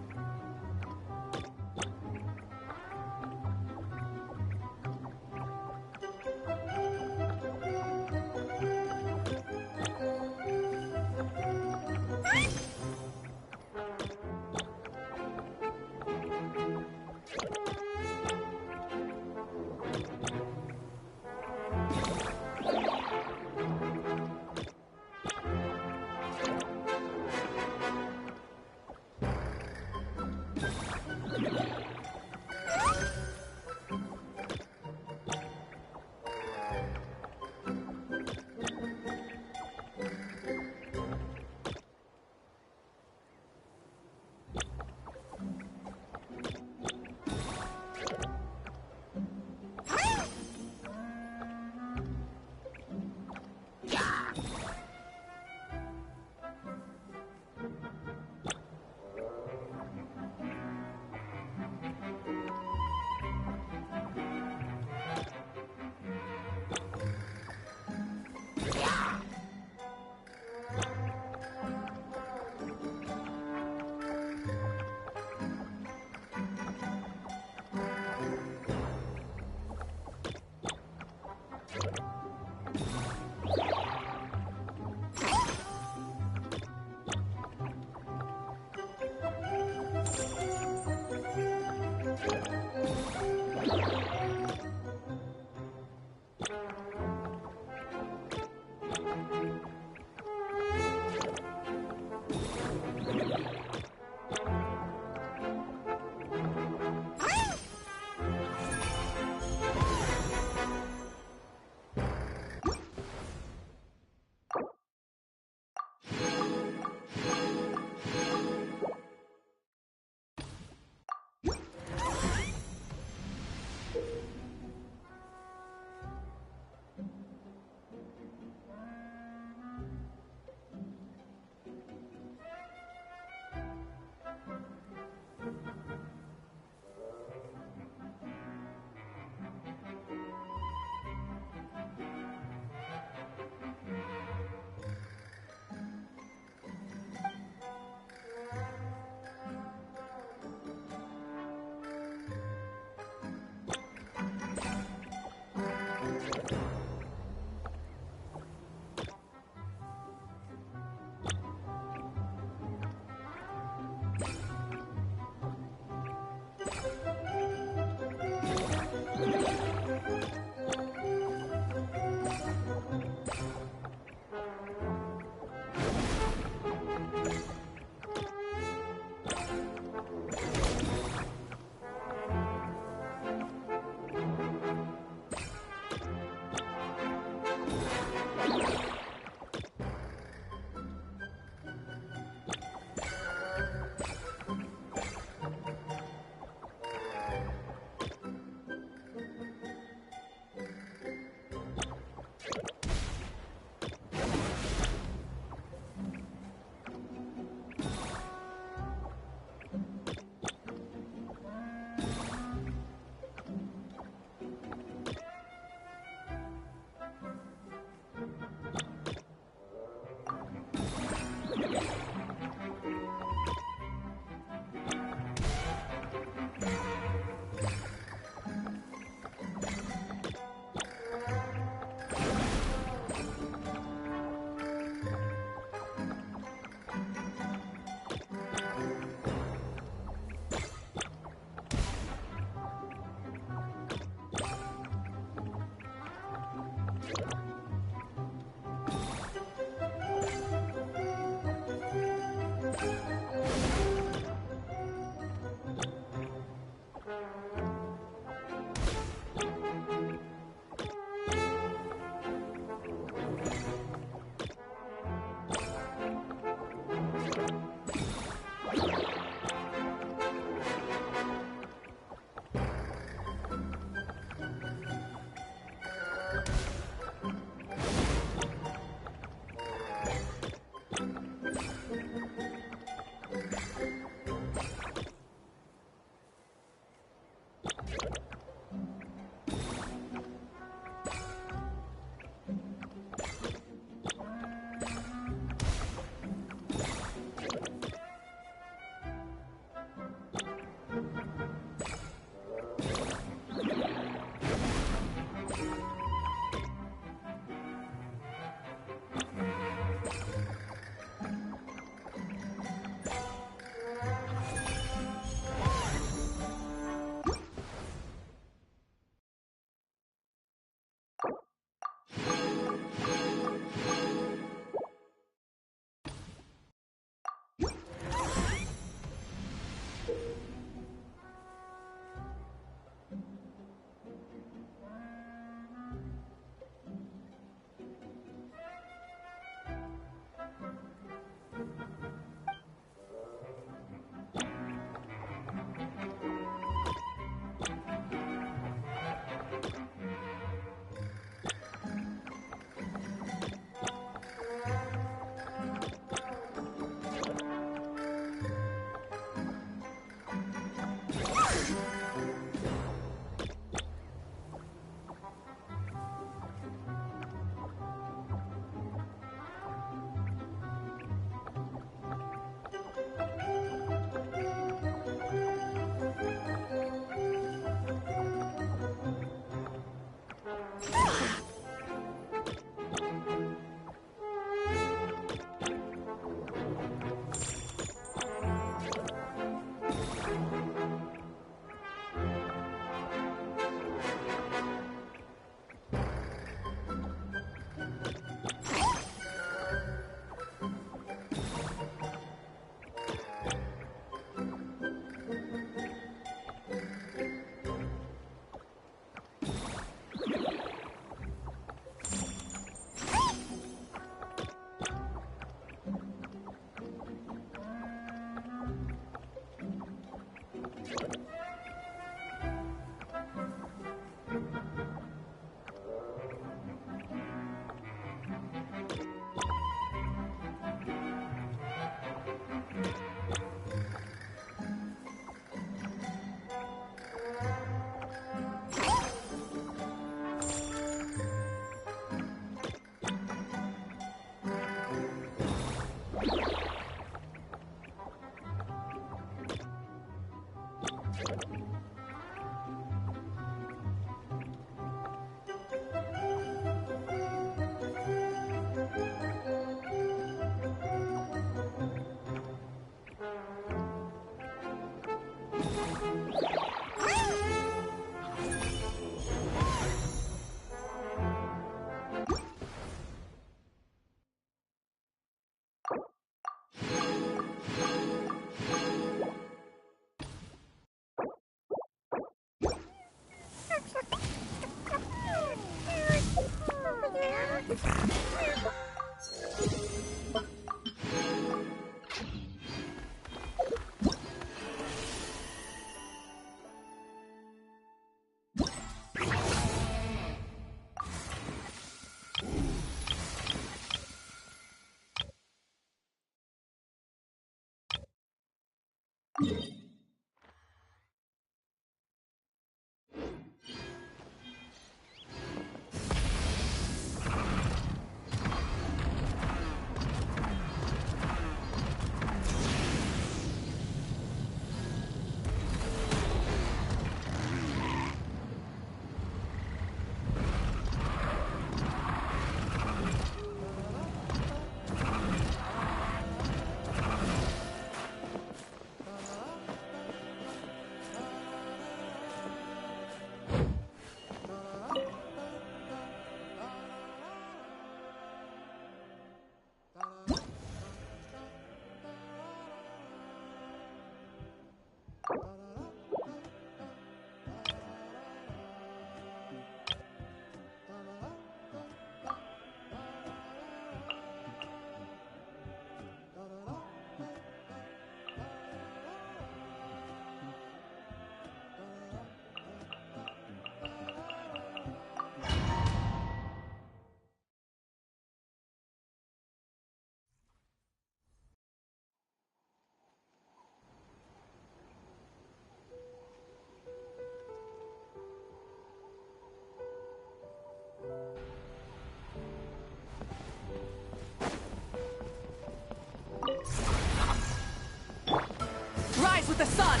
Rise with the sun!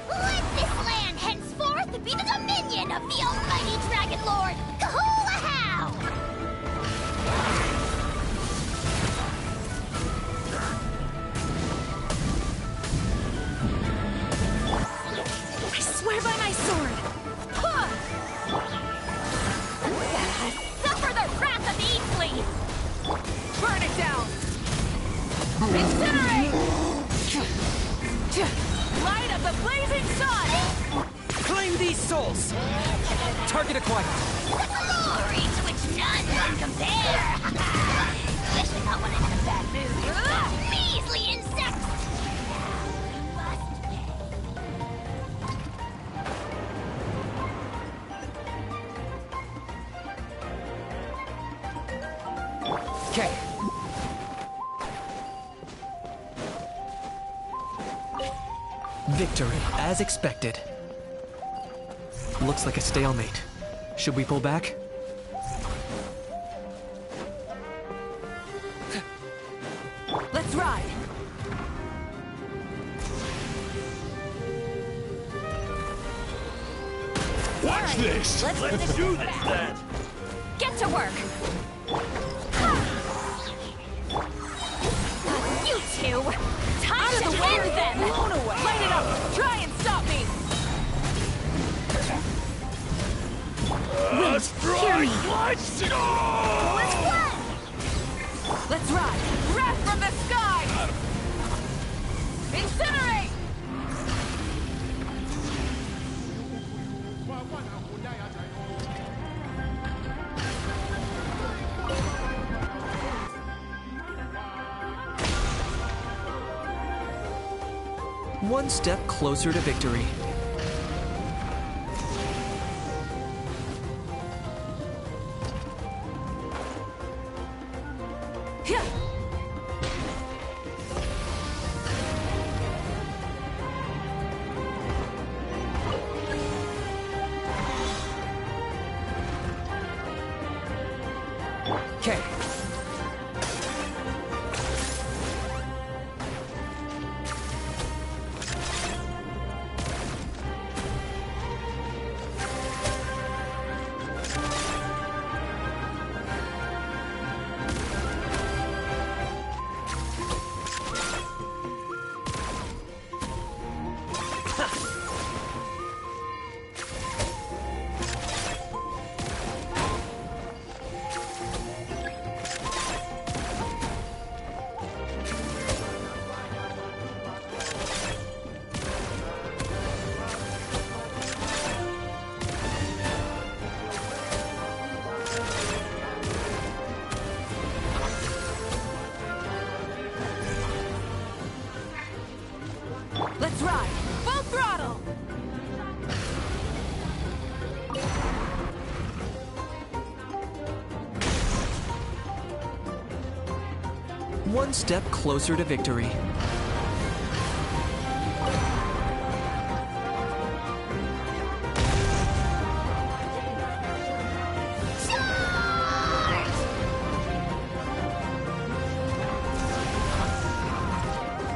Let this land henceforth be the dominion of the almighty Dragon Lord, Kahulahau! I swear by my sword! Huh! Suffer the wrath of Easley! Burn it down! Incinerate! Light of the blazing sun! Claim these souls! Target acquired. The glory to which none can compare! Especially not when I'm in a bad mood. Measly insects! Okay. Victory, as expected. Looks like a stalemate. Should we pull back? Let's ride! Watch this! Let's do this then! Get to work! You two! Time to end them! Blown away! Light it up! Try and stop me! Let's go! Let's ride! Wrath from the sky! Incinerate! One step closer to victory. Okay. Let's ride! Full throttle! One step closer to victory.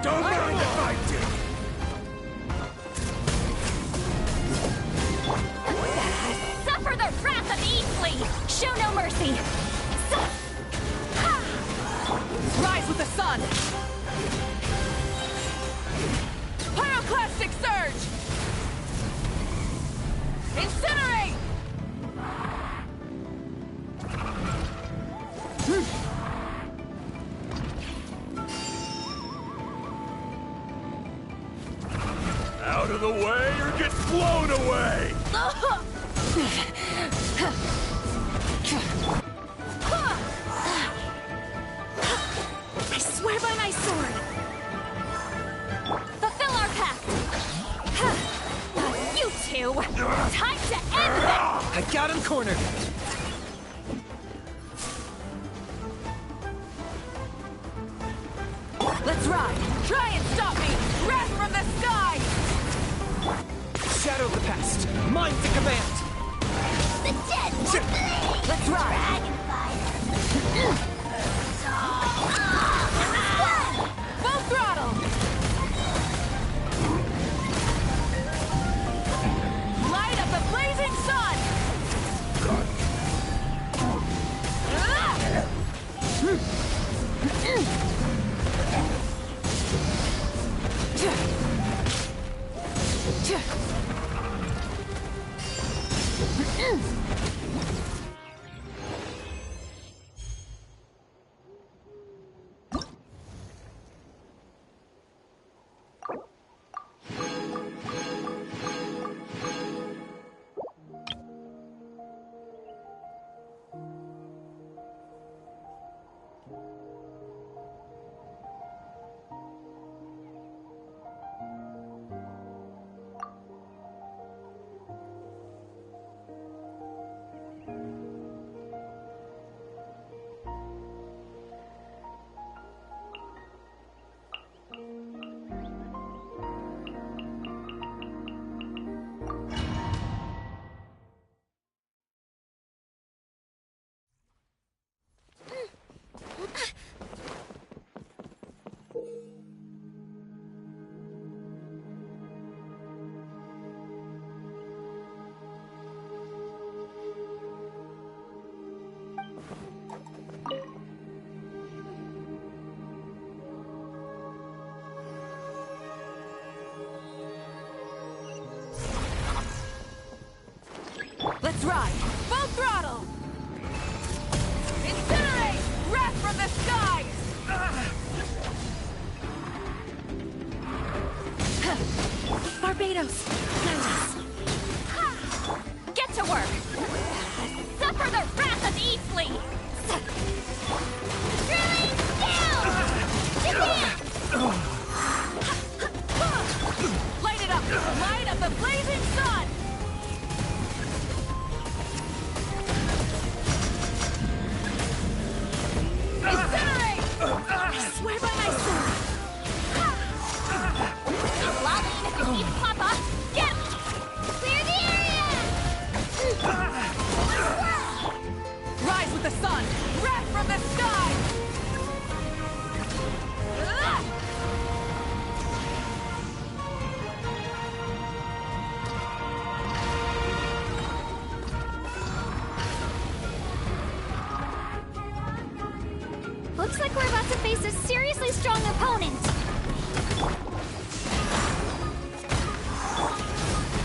Don't mind if I do! Suffer the wrath of Eastleigh! Show no mercy! Rise with the sun! Pyroclastic surge! Incinerate! Out of the way or get blown away! I swear by my sword! Fulfill our pact! You two! Time to end this! I got him cornered. Let's ride! Try and stop me! Wrath from the sky! Shadow of the past. Mine to command. The dead will bleed! Let's ride! Full throttle! Light up the blazing sun! Let's ride! Full throttle! Incinerate! Wrath from the skies! Barbados! Get to work! Suffer the wrath of Eastleigh! Drilling Light it up! Light up the blazing sun! Incinerate! I swear by my sword! Lolling! Eat Papa! Get him! Clear the area! Rise with the sun! Wrath from the sky! Looks like we're about to face a seriously strong opponent.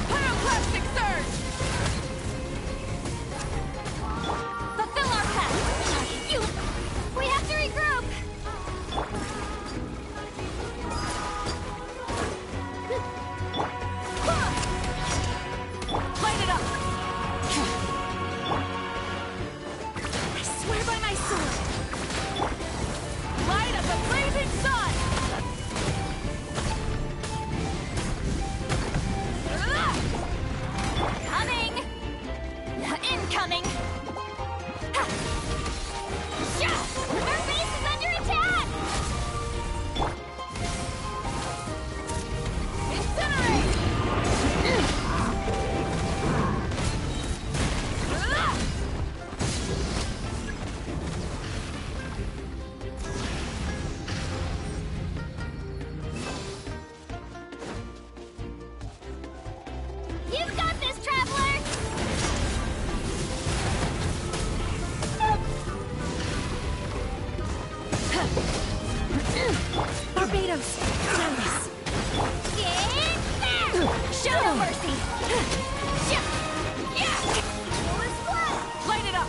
Pyroclastic surge! Fulfill our pact! We have to regroup. Light it up! I swear by my sword! Light up the blazing sun! You've got this, traveler! Barbados! Nice! Show no mercy! Light it up!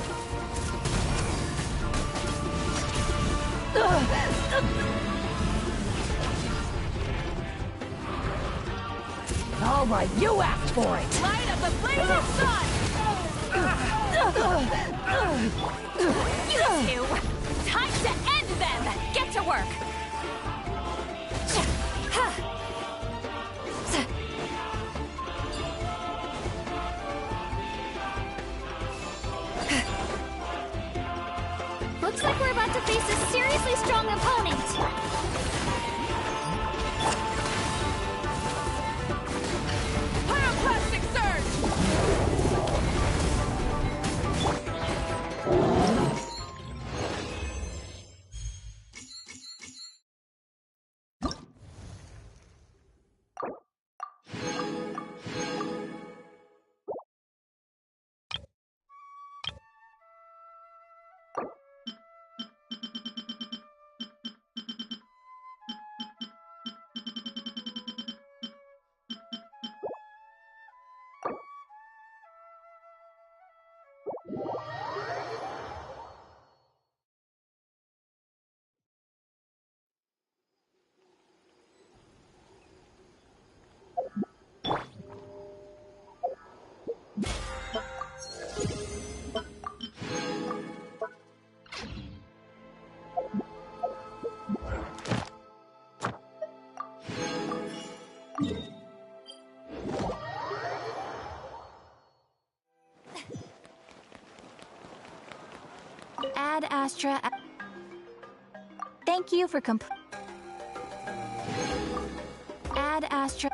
All right, you asked for it! Light of the blazing sun! You two! Time to end them! Get to work! Looks like we're about to face a seriously strong opponent. Pyroclastic surge! Ad Astra. Thank you for Ad Astra.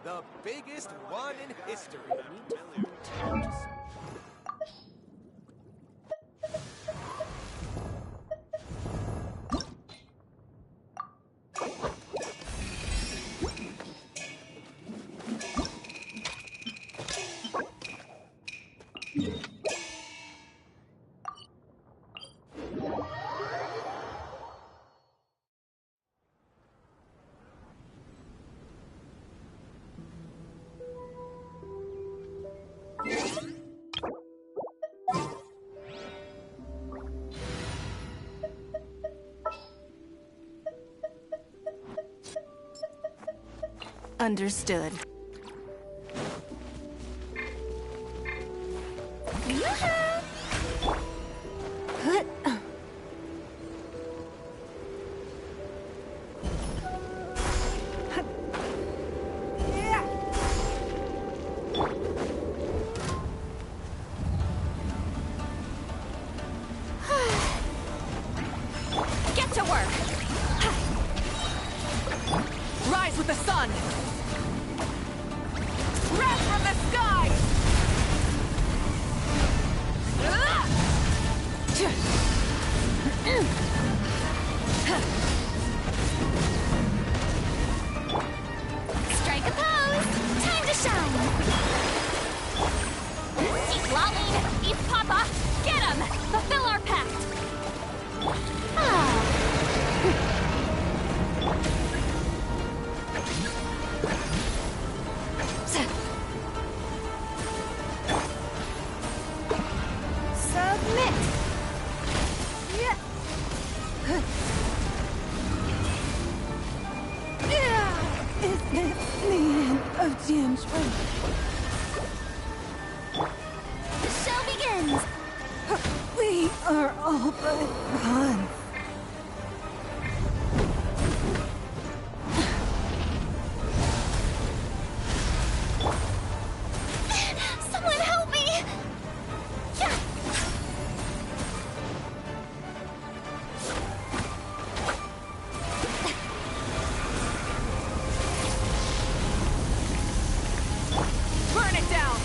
The biggest one in history. Understood. Get to work! Rise with the sun! Wrath from the sky! Strike a pose! Time to shine! Eat Lolline! Eat Papa! Get him! Fulfill our pact! Submit! Is it the end of Genshin? The show begins! We are all but gone. Someone help me! Burn it down!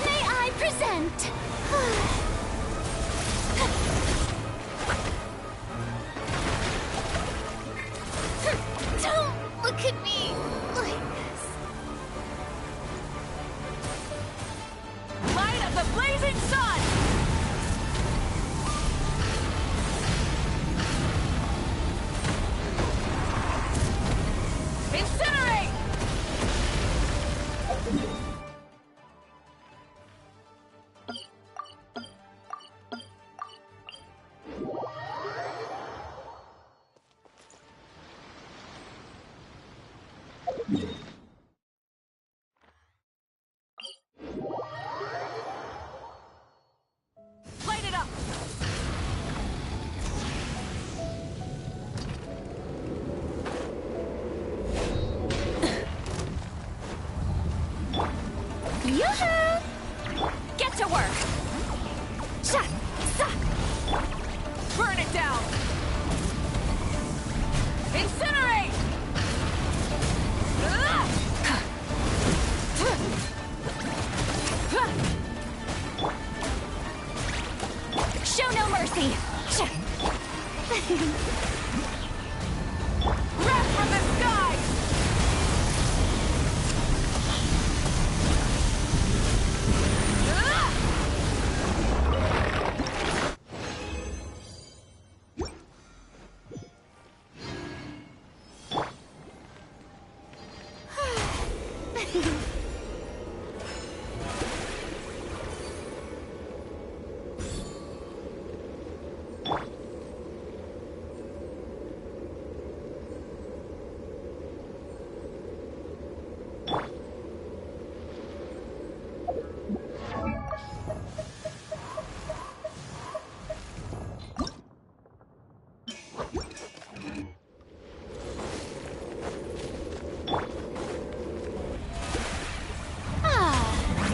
May I present? Don't look at me like this. Light of the blazing sun! Incinerate! Light it up! Yoo-hoo! Get to work! Sha! Sa! Burn it down! Incinerate! Show no mercy! Sha! Wrath from the sky!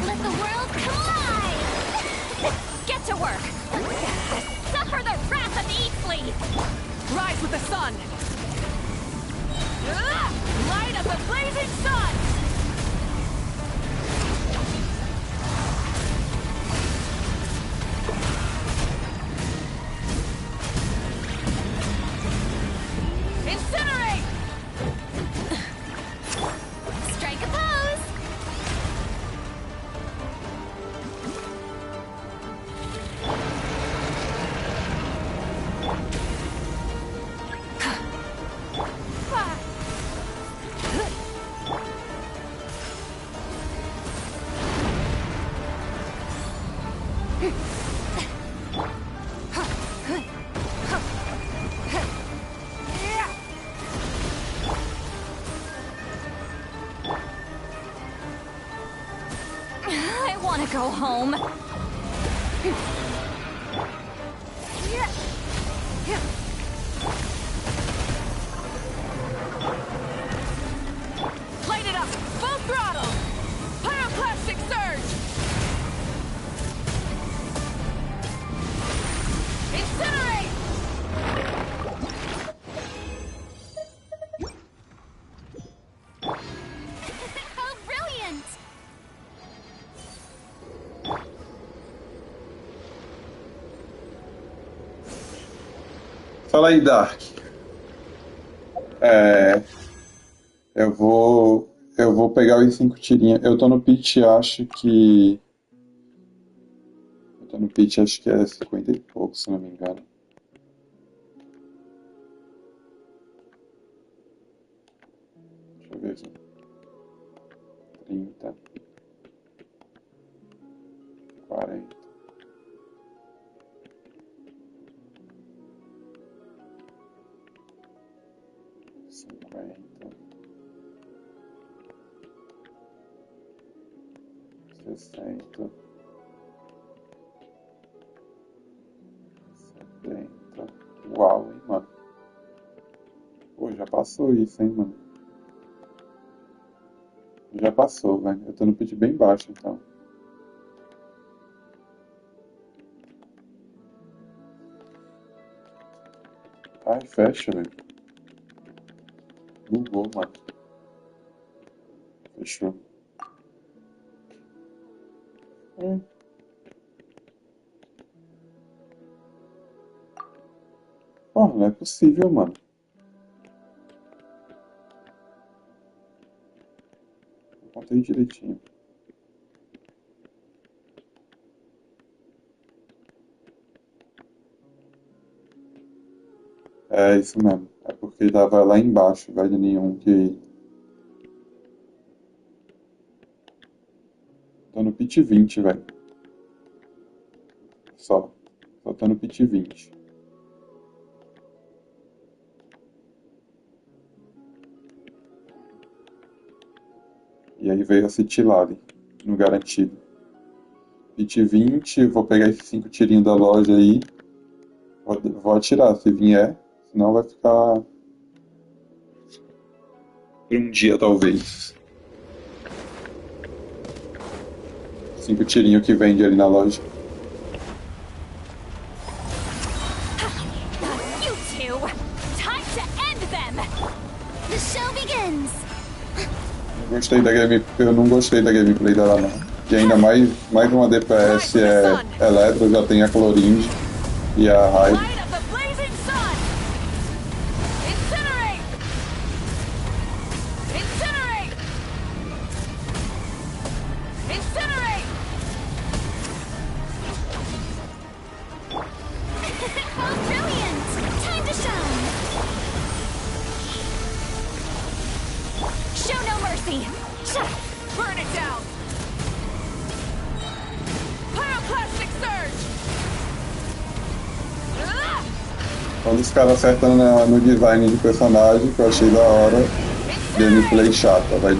Let the world collide! Get to work! Suffer the wrath of the Eastly! Rise with the sun! Light of the blazing sun! Incinerate! Strike a pose! I want to go home. Light it up! Full throttle! Pyroclastic surge! Incinerate! How brilliant! Fala aí, Dark. É, eu vou pegar os 5 tirinhos. Eu tô no pitch, acho que. Eu tô no pitch, acho que é 50 e pouco, se não me engano. Deixa eu ver aqui. 30. 40. 50. 60. 70. Uau, hein, mano. Pô, já passou isso, hein, mano. Já passou, velho. Eu tô no pitch bem baixo, então. Ai, fecha, velho. Bugou, mano. Fechou. Porra, não é possível, mano. Eu contei direitinho. É isso mesmo. É porque tava lá embaixo, velho, nenhum que. Tô no pit 20, velho. Só. Só tô no pit 20. E aí veio a City Lab, no garantido. Pit 20, vou pegar esses 5 tirinhos da loja aí. Vou atirar se vier, senão vai ficar. Por um dia, talvez. 5 tirinhos que vende ali na loja. You two! Time to end them! The show begins! Eu não gostei da gameplay dela, não. E ainda mais uma DPS é Eletro, já tem a Cloringe e a Raid. Light of the blazing sun! Incinerate! Incinerate! Incinerate! How brilliant! Time to shine! Show no mercy! Burn it down! Pyroclastic surge! Quando os caras acertam no design de personagem, que eu achei da hora, gameplay chata, vai.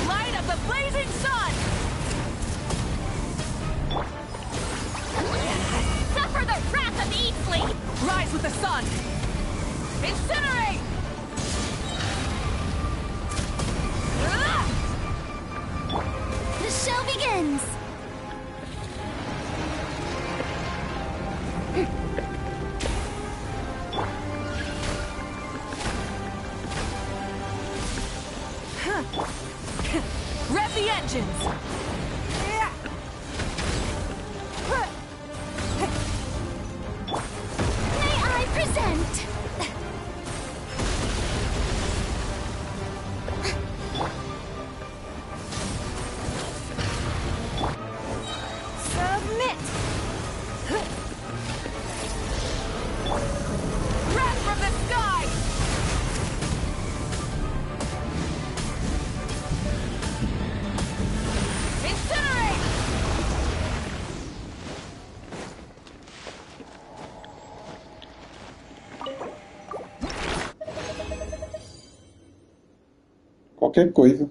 Light of the blazing sun! Suffer the wrath of Eatsley! Rise with the sun! Incinerate! The show begins! Rev the engines! May I present? Submit! Wrath from the sky! Incinerate! Qualquer coisa.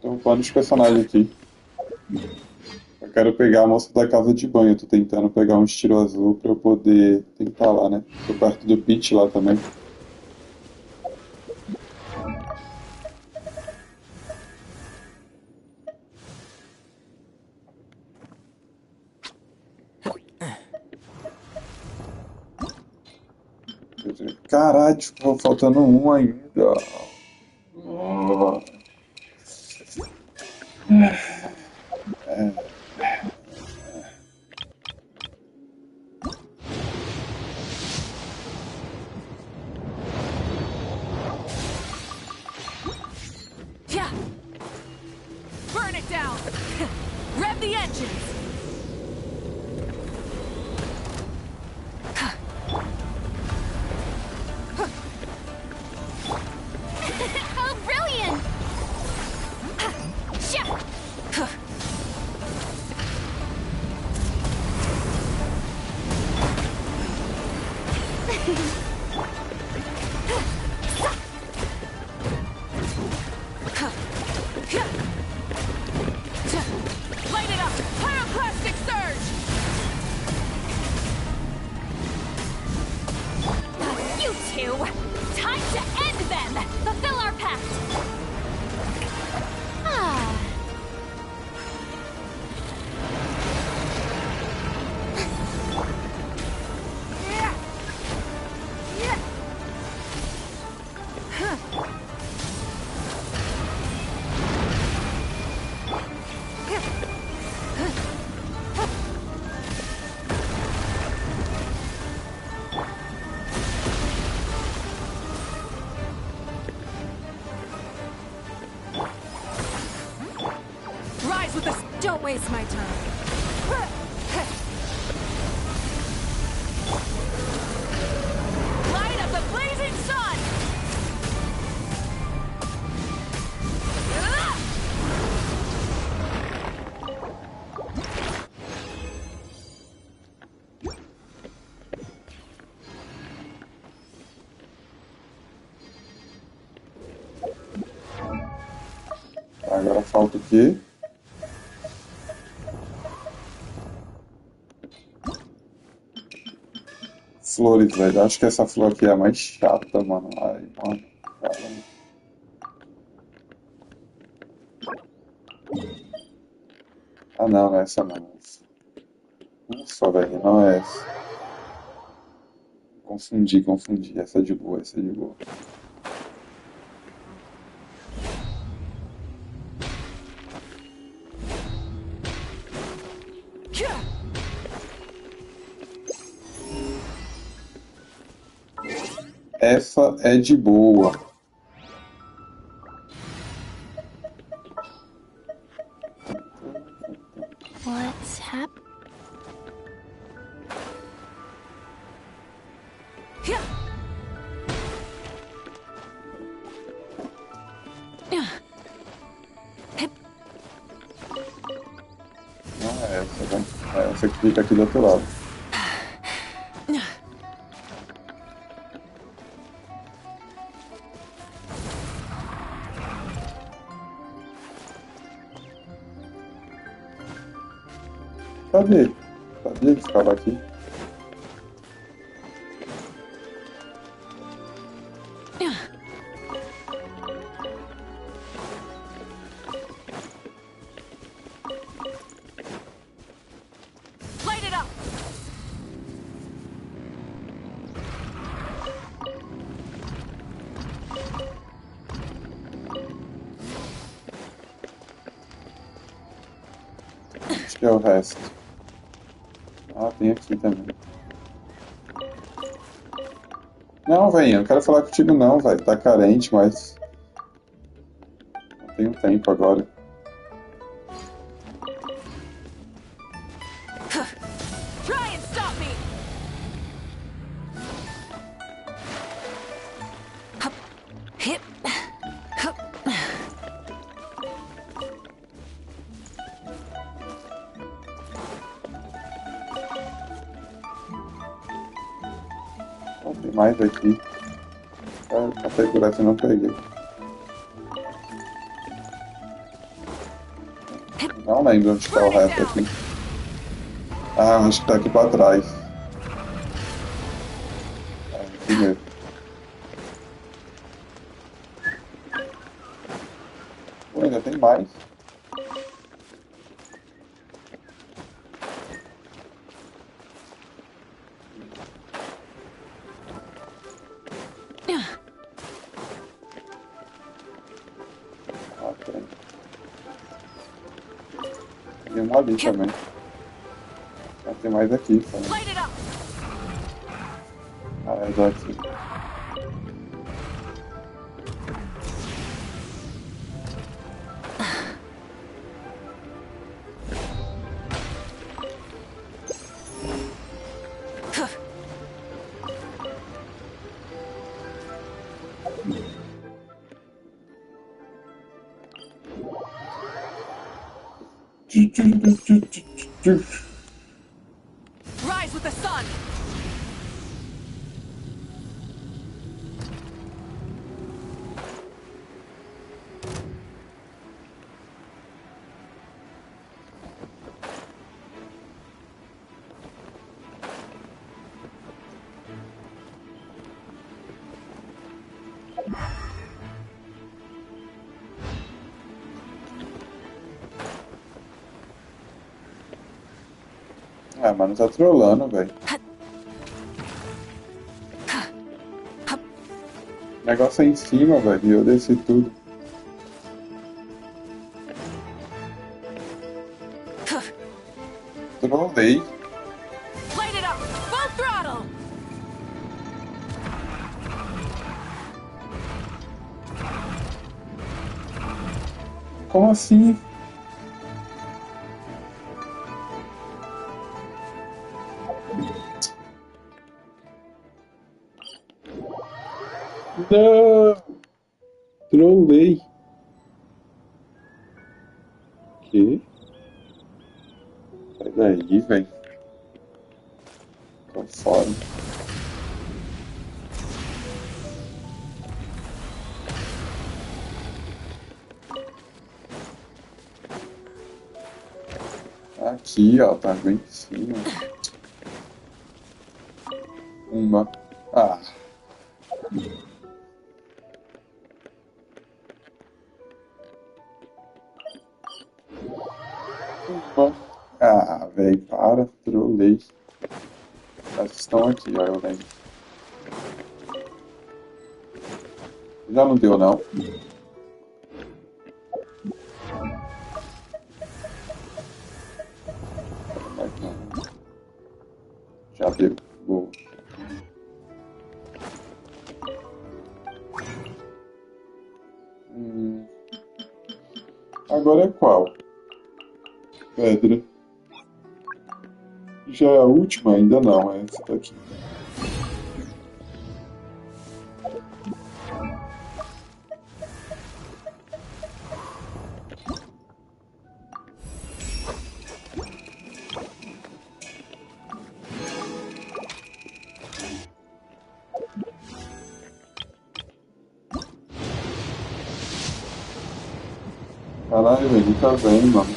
Tô upando os personagens aqui. Eu quero pegar a moça da casa de banho. Tô tentando pegar um estilo azul pra eu poder tentar lá, né? Tô perto do pitch lá também. Caralho, ficou faltando um ainda. Oh. Yeah. Burn it down. Rev the engines. Oh, brilliant! Light it up. Pyroclastic surge. You two! Time to end them! Fulfill our pact! Ah. Rise with us. Don't waste my time. Light up the blazing sun. Agora falta o quê? Flores, velho. Acho que essa flor aqui é a mais chata, mano. Ai, mano. Caramba. Ah, não, essa não. Ufa, velho, não é essa. Confundi. Essa é de boa, essa é de boa. Essa é de boa. What's happening? Não é essa, né? É essa que fica aqui do outro lado. Cadê? Sabia que ficava aqui. Light it up. Acho que é o resto. Ah, tem aqui também. Não, velho, não quero falar contigo não, velho. Tá carente, mas... não tenho tempo agora. Try and stop me. Hup. Hip. Hup. Tem mais aqui. Passei por essa e não peguei. Não lembro onde está o resto aqui. Ah, acho que tá aqui pra trás. É, aqui mesmo. Pô, ainda tem mais. Tem um ali também. Ah, tem mais aqui, sabe? Ah, é daqui. Rise with the sun! Ah, mas não tá trolando, velho. O negócio é em cima, velho. E eu desci tudo. Trolei. Light it up! Full throttle! Como assim? Não! Trolei. Que? Sai daí, velho. Tô fora. Aqui, ó, tá bem em cima. Uma. Ah. Uma. Ah, velho, para, trolei. Elas estão aqui, ó, eu lembro. Já não deu, não? Já deu. Boa. Agora é qual? Pedra. Já é a última? Ainda não, é essa daqui. Caralho, velho, tá bem, mano.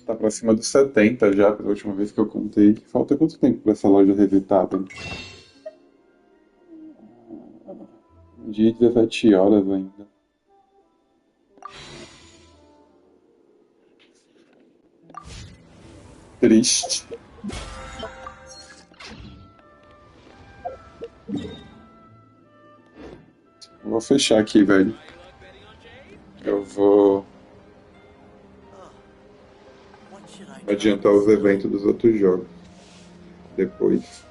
Tá pra cima dos 70 já, pela última vez que eu contei. Falta quanto tempo pra essa loja resetada? Dia 17 horas ainda. Triste. Vou fechar aqui, velho. Eu vou adiantar os eventos dos outros jogos. Depois.